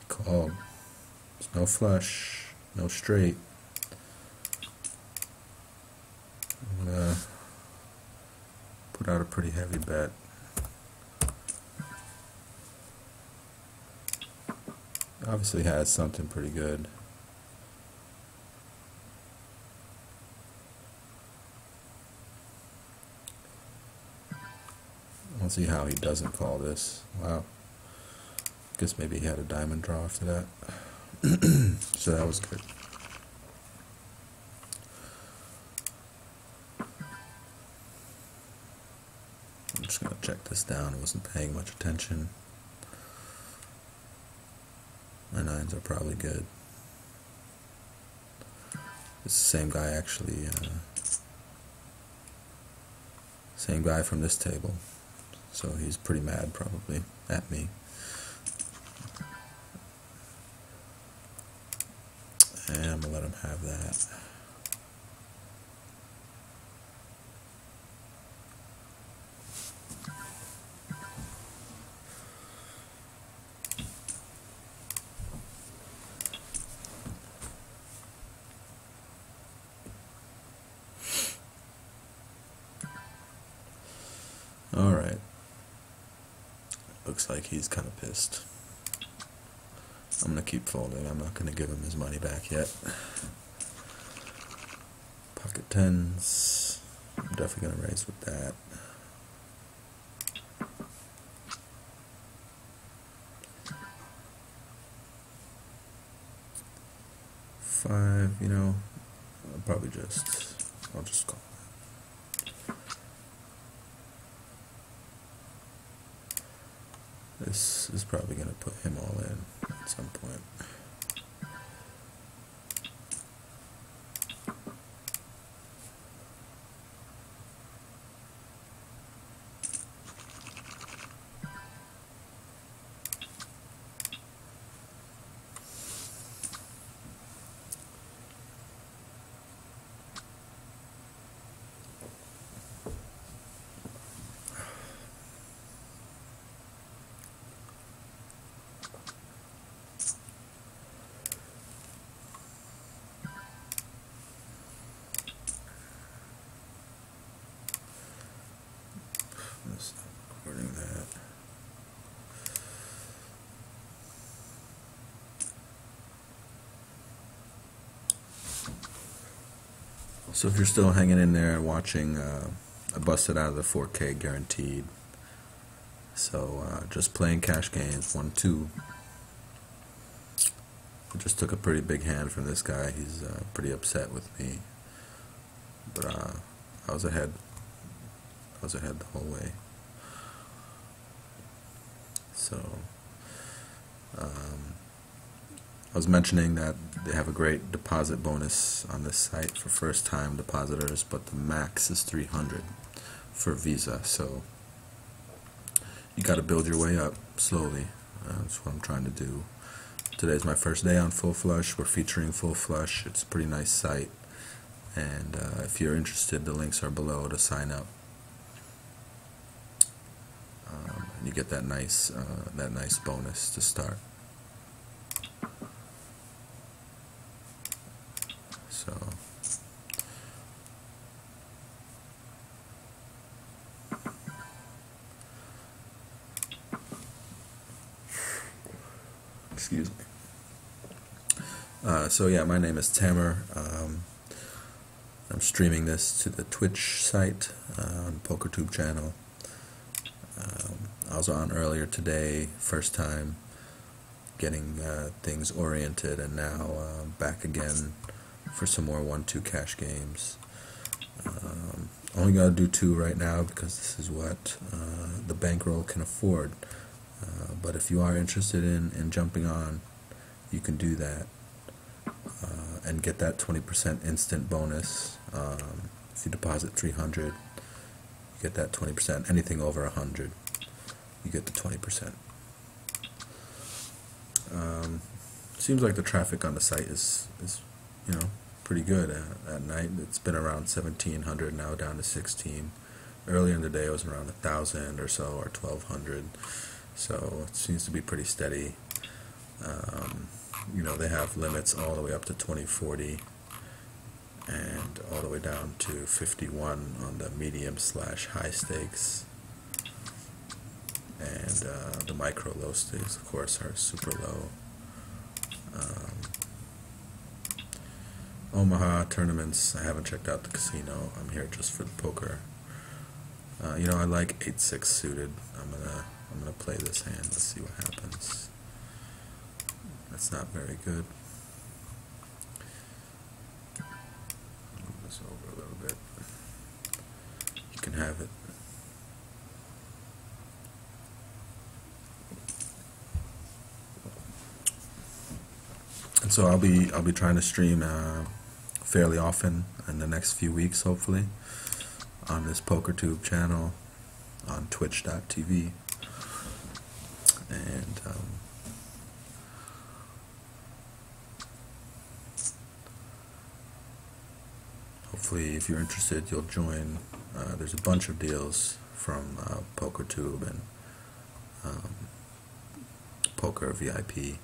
Called. There's no flush, no straight. I'm gonna put out a pretty heavy bet. Obviously has something pretty good. I don't see how he doesn't call this. Wow. Guess maybe he had a diamond draw after that. So that was good. I'm just going to check this down. I wasn't paying much attention. My nines are probably good. It's the same guy actually. Same guy from this table. So he's pretty mad probably at me. And I'm going to let him have that. Alright. Looks like he's kind of pissed. I'm going to keep folding. I'm not going to give him his money back yet. Pocket tens. I'm definitely going to raise with that. Five, you know, I'll just call that. This is probably going to put him all in at some point. Stop recording that. So if you're still hanging in there and watching, I busted out of the 4K guaranteed. So just playing cash games, 1-2. I just took a pretty big hand from this guy. He's pretty upset with me. But I was ahead. I was ahead the whole way. So I was mentioning that they have a great deposit bonus on this site for first-time depositors, but the max is 300 for Visa, so you got to build your way up slowly. That's what I'm trying to do. Today's my first day on FullFlush. We're featuring FullFlush. It's a pretty nice site, and if you're interested, the links are below to sign up. And you get that nice bonus to start. So excuse me. So yeah, my name is Tamer. I'm streaming this to the Twitch site on PokerTube channel. I was on earlier today, first time getting things oriented, and now back again for some more 1-2 cash games. Only gotta do 2 right now because this is what the bankroll can afford. But if you are interested in jumping on, you can do that and get that 20% instant bonus. If you deposit 300, you get that 20%. Anything over 100, you get the 20%. Seems like the traffic on the site is pretty good at night. It's been around 1,700, now down to 16. Earlier in the day it was around 1,000 or so, or 1,200. So it seems to be pretty steady. They have limits all the way up to 2040 and all the way down to 51 on the medium/high stakes. And the micro low stakes, of course, are super low. Omaha tournaments, I haven't checked out the casino. I'm here just for the poker. I like 8-6 suited. I'm gonna play this hand. Let's see what happens. That's not very good. Move this over a little bit. You can have it. And so I'll be trying to stream fairly often in the next few weeks, hopefully, on this PokerTube channel on twitch.tv. And hopefully, if you're interested, you'll join. There's a bunch of deals from PokerTube and Poker VIP,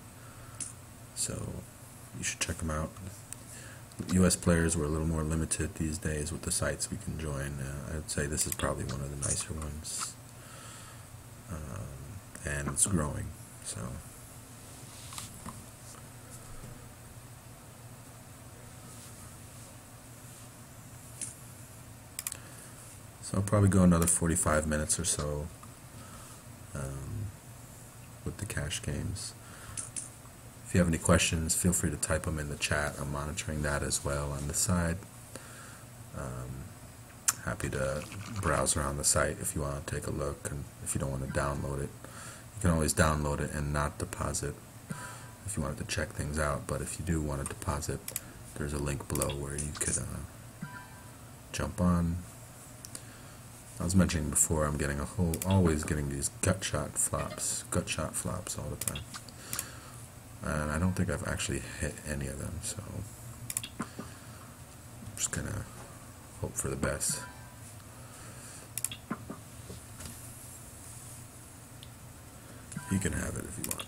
so you should check them out. U.S. players were a little more limited these days with the sites we can join. I'd say this is probably one of the nicer ones, and it's growing. So I'll probably go another 45 minutes or so with the cash games. If you have any questions, feel free to type them in the chat. I'm monitoring that as well on the side. Happy to browse around the site if you want to take a look, and if you don't want to download it, you can always download it and not deposit if you wanted to check things out. But if you do want to deposit, there's a link below where you could jump on. I was mentioning before, I'm getting always getting these gut shot flops all the time. And I don't think I've actually hit any of them, so I'm just gonna hope for the best. You can have it if you want.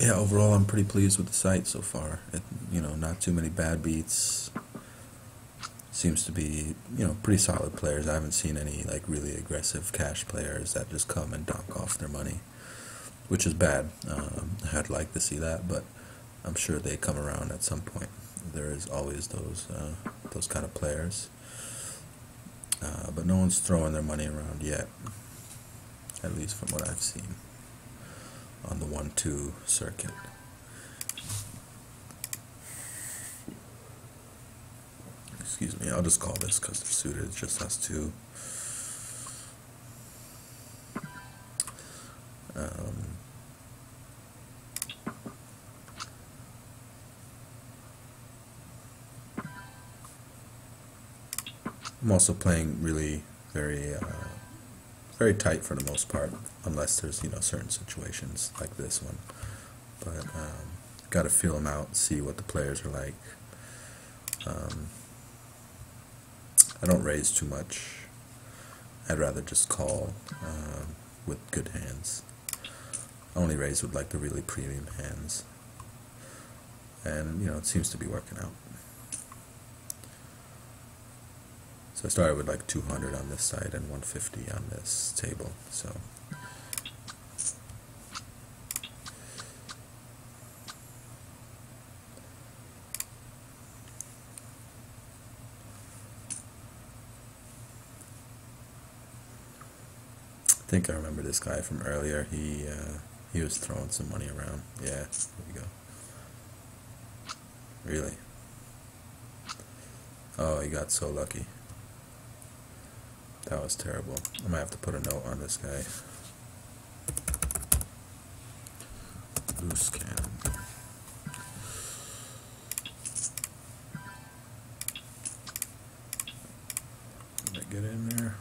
Yeah, overall I'm pretty pleased with the site so far. Not too many bad beats. Seems to be, pretty solid players. I haven't seen any like really aggressive cash players that just come and donk off their money, which is bad. I'd like to see that, but I'm sure they come around at some point. There is always those kind of players. but no one's throwing their money around yet, at least from what I've seen on the 1-2 circuit. Excuse me, I'll just call this because they're suited. It's just us two. I'm also playing really very tight for the most part, unless there's certain situations like this one. But got to feel them out, see what the players are like. I don't raise too much. I'd rather just call with good hands. I only raise with like the really premium hands, and it seems to be working out. So I started with like 200 on this side and 150 on this table. So I think I remember this guy from earlier. He was throwing some money around. Yeah, there we go. Really? Oh, he got so lucky. That was terrible. I might have to put a note on this guy. Loose cannon. Did I get in there?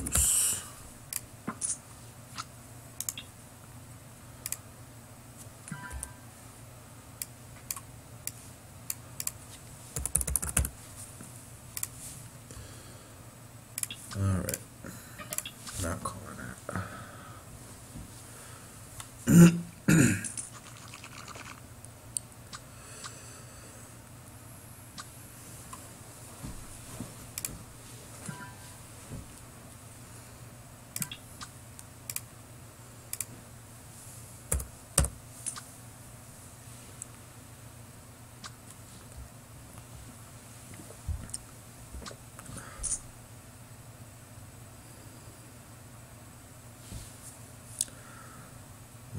Loose. Alright. Not calling that.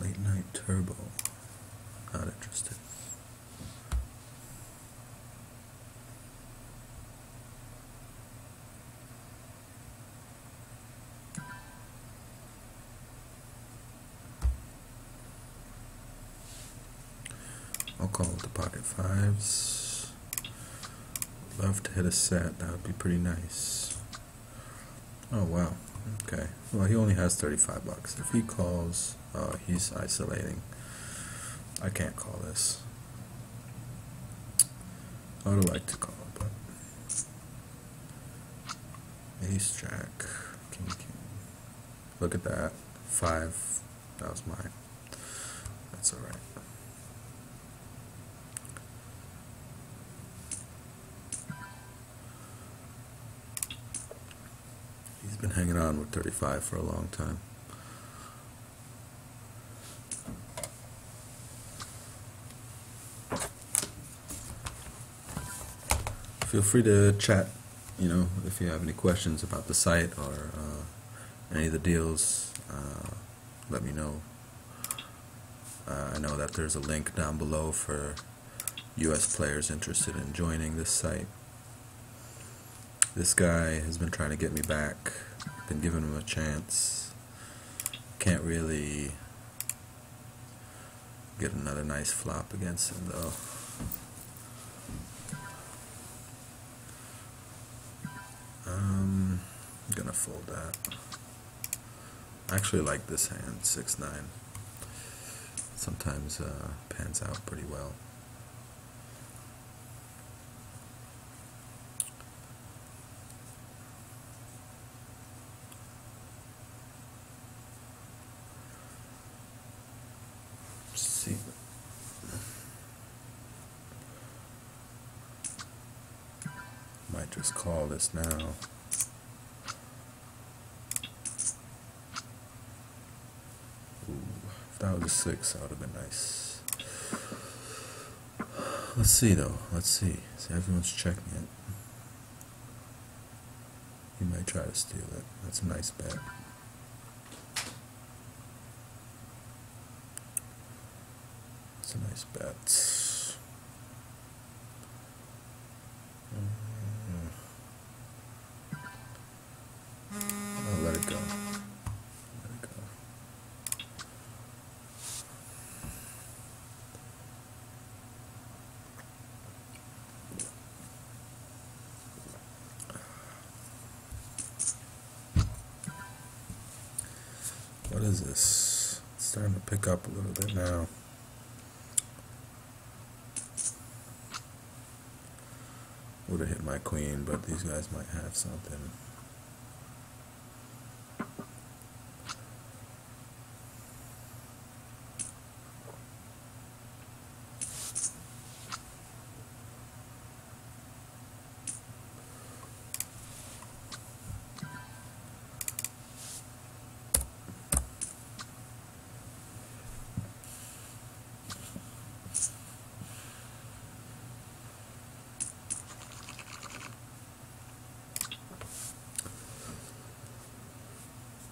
Late night turbo. Not interested. I'll call with the pocket fives. Love to hit a set. That would be pretty nice. Oh wow. Okay. Well, he only has 35 bucks. If he calls, he's isolating. I can't call this. I would like to call, but ace jack, king king. Look at that. 5. That was mine. That's all right. He's been hanging on with 35 for a long time. Feel free to chat, if you have any questions about the site or any of the deals, let me know. I know that there's a link down below for US players interested in joining this site. This guy has been trying to get me back. Been giving him a chance. Can't really get another nice flop against him though. I'm gonna fold that. I actually like this hand, 6-9. Sometimes pans out pretty well. See. Might just call this now. Ooh, if that was a 6, that would have been nice. Let's see though. Let's see. See, everyone's checking it. He might try to steal it. That's a nice bet. That's a nice bet. Oh, let it go. Let it go. What is this? It's starting to pick up a little bit now. Would have hit my queen, but these guys might have something.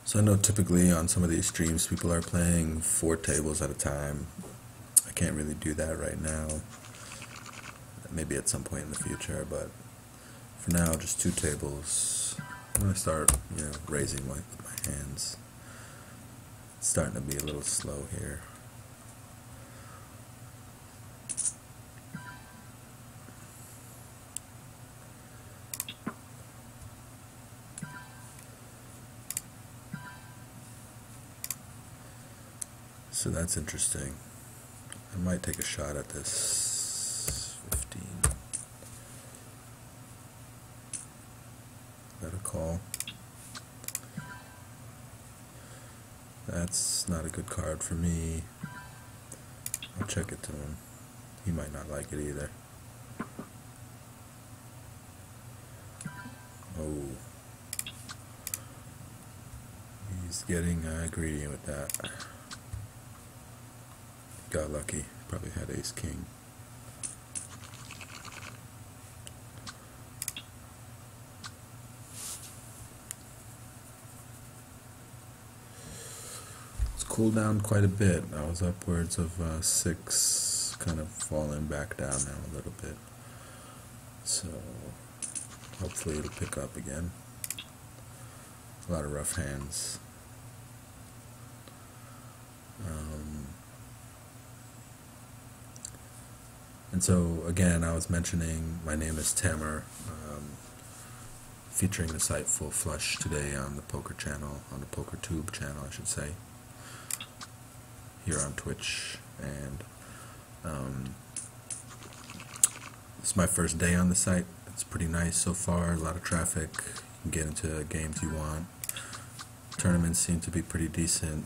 So I know typically on some of these streams people are playing 4 tables at a time. I can't really do that right now. Maybe at some point in the future, but for now just 2 tables. I'm gonna start, raising with my hands. It's starting to be a little slow here. So that's interesting. I might take a shot at this 15. Got a call. That's not a good card for me. I'll check it to him. He might not like it either. Oh. He's getting greedy with that. Got lucky. Probably had ace king. It's cooled down quite a bit. I was upwards of 6, kind of falling back down now a little bit. So hopefully it'll pick up again. A lot of rough hands. And so again, I was mentioning my name is Tamer, featuring the site FullFlush today on the poker channel, on the PokerTube channel I should say, here on Twitch. And it's my first day on the site. It's pretty nice so far, a lot of traffic. You can get into games you want. Tournaments seem to be pretty decent.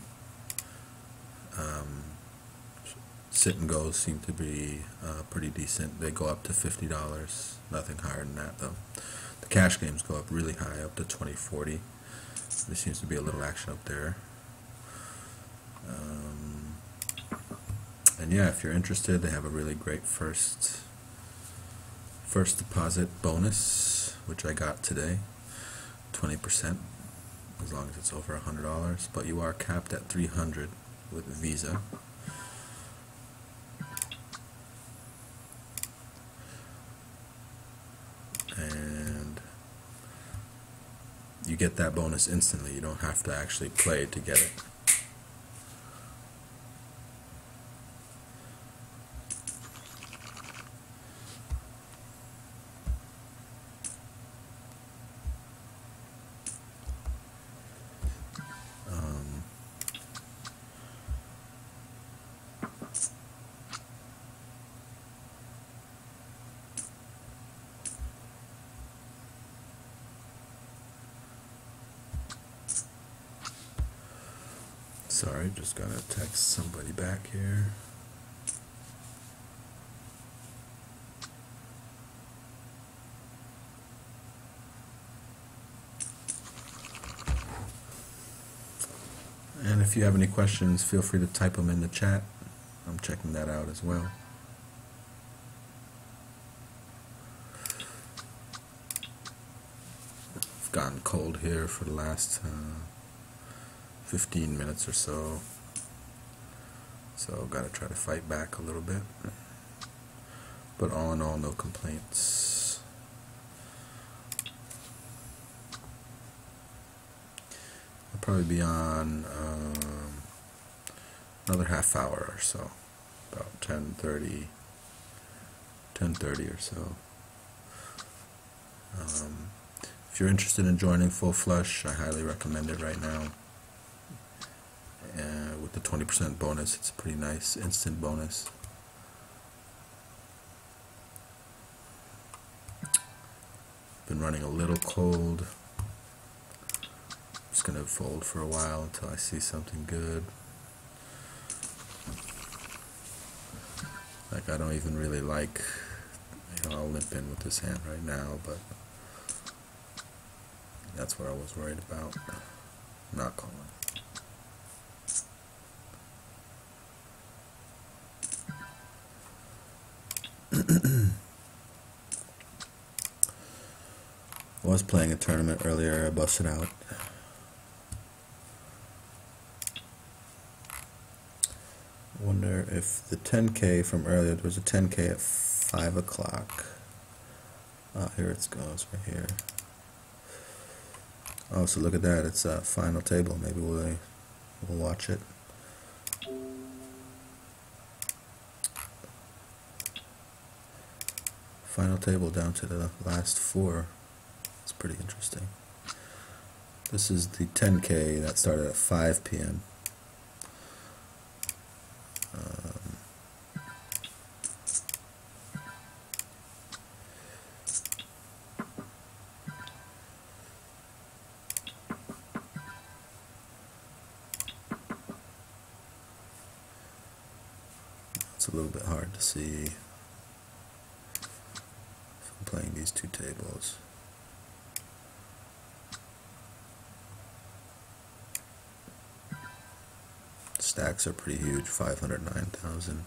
Sit and goes seem to be pretty decent. They go up to $50, nothing higher than that though. The cash games go up really high, up to 20, 40. There seems to be a little action up there. And yeah, if you're interested, they have a really great first deposit bonus, which I got today, 20%, as long as it's over $100. But you are capped at $300 with Visa. And you get that bonus instantly. You don't have to actually play to get it. Sorry, just gotta text somebody back here. And if you have any questions, feel free to type them in the chat. I'm checking that out as well. Of gotten cold here for the last 15 minutes or so. So gotta try to fight back a little bit. But all in all, no complaints. I'll probably be on another half hour or so, about 10:30 or so. If you're interested in joining FullFlush, I highly recommend it right now. With the 20% bonus, it's a pretty nice instant bonus. Been running a little cold. Just gonna fold for a while until I see something good. Like, I don't even really like, I'll limp in with this hand right now, but that's what I was worried about. Not calling. I was playing a tournament earlier, I busted out. I wonder if the 10K from earlier, there was a 10K at 5 o'clock. Here it goes, right here. Oh, so look at that, it's a final table. Maybe we'll watch it. Final table down to the last 4. It's pretty interesting. This is the 10K that started at 5 p.m. It's a little bit hard to see if I'm playing these two tables. Stacks are pretty huge, 509,000.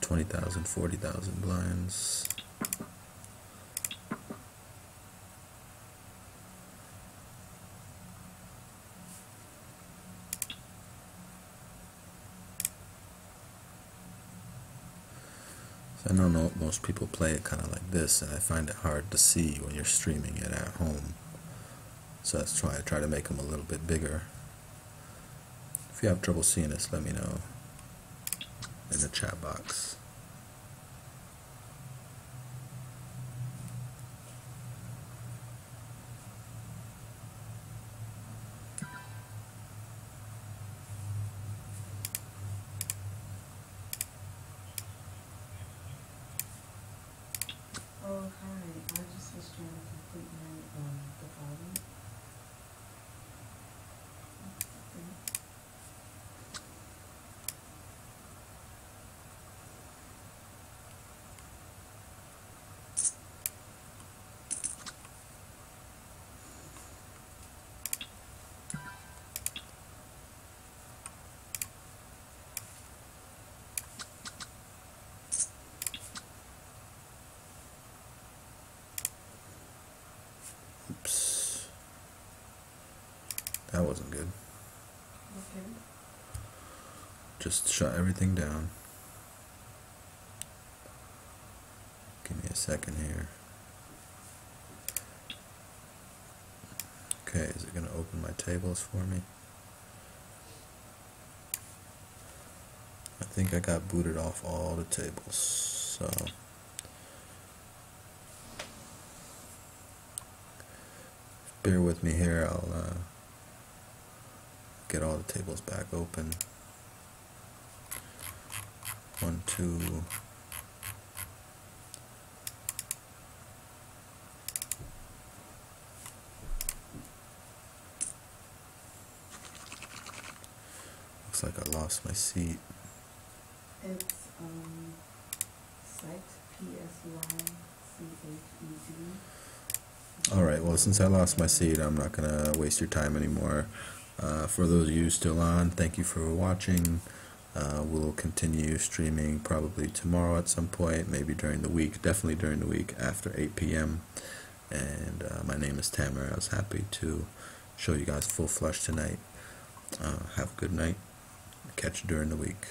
$20,000, 40,000 blinds. I don't know, most people play it kind of like this, and I find it hard to see when you're streaming it at home. So that's why I try to make them a little bit bigger. If you have trouble seeing this, let me know in the chat box. Oh, hi. I just was trying to complete my deposit. Oops. That wasn't good. Okay. Just shut everything down. Give me a second here. Okay, is it going to open my tables for me? I think I got booted off all the tables, so bear with me here. I'll get all the tables back open. 1, 2. Looks like I lost my seat. It's Psyched, PSYCHED. Alright, well, since I lost my seat, I'm not going to waste your time anymore. For those of you still on, thank you for watching. We'll continue streaming probably tomorrow at some point, maybe during the week, definitely during the week after 8 p.m. And my name is Tamer. I was happy to show you guys FullFlush tonight. Have a good night. Catch you during the week.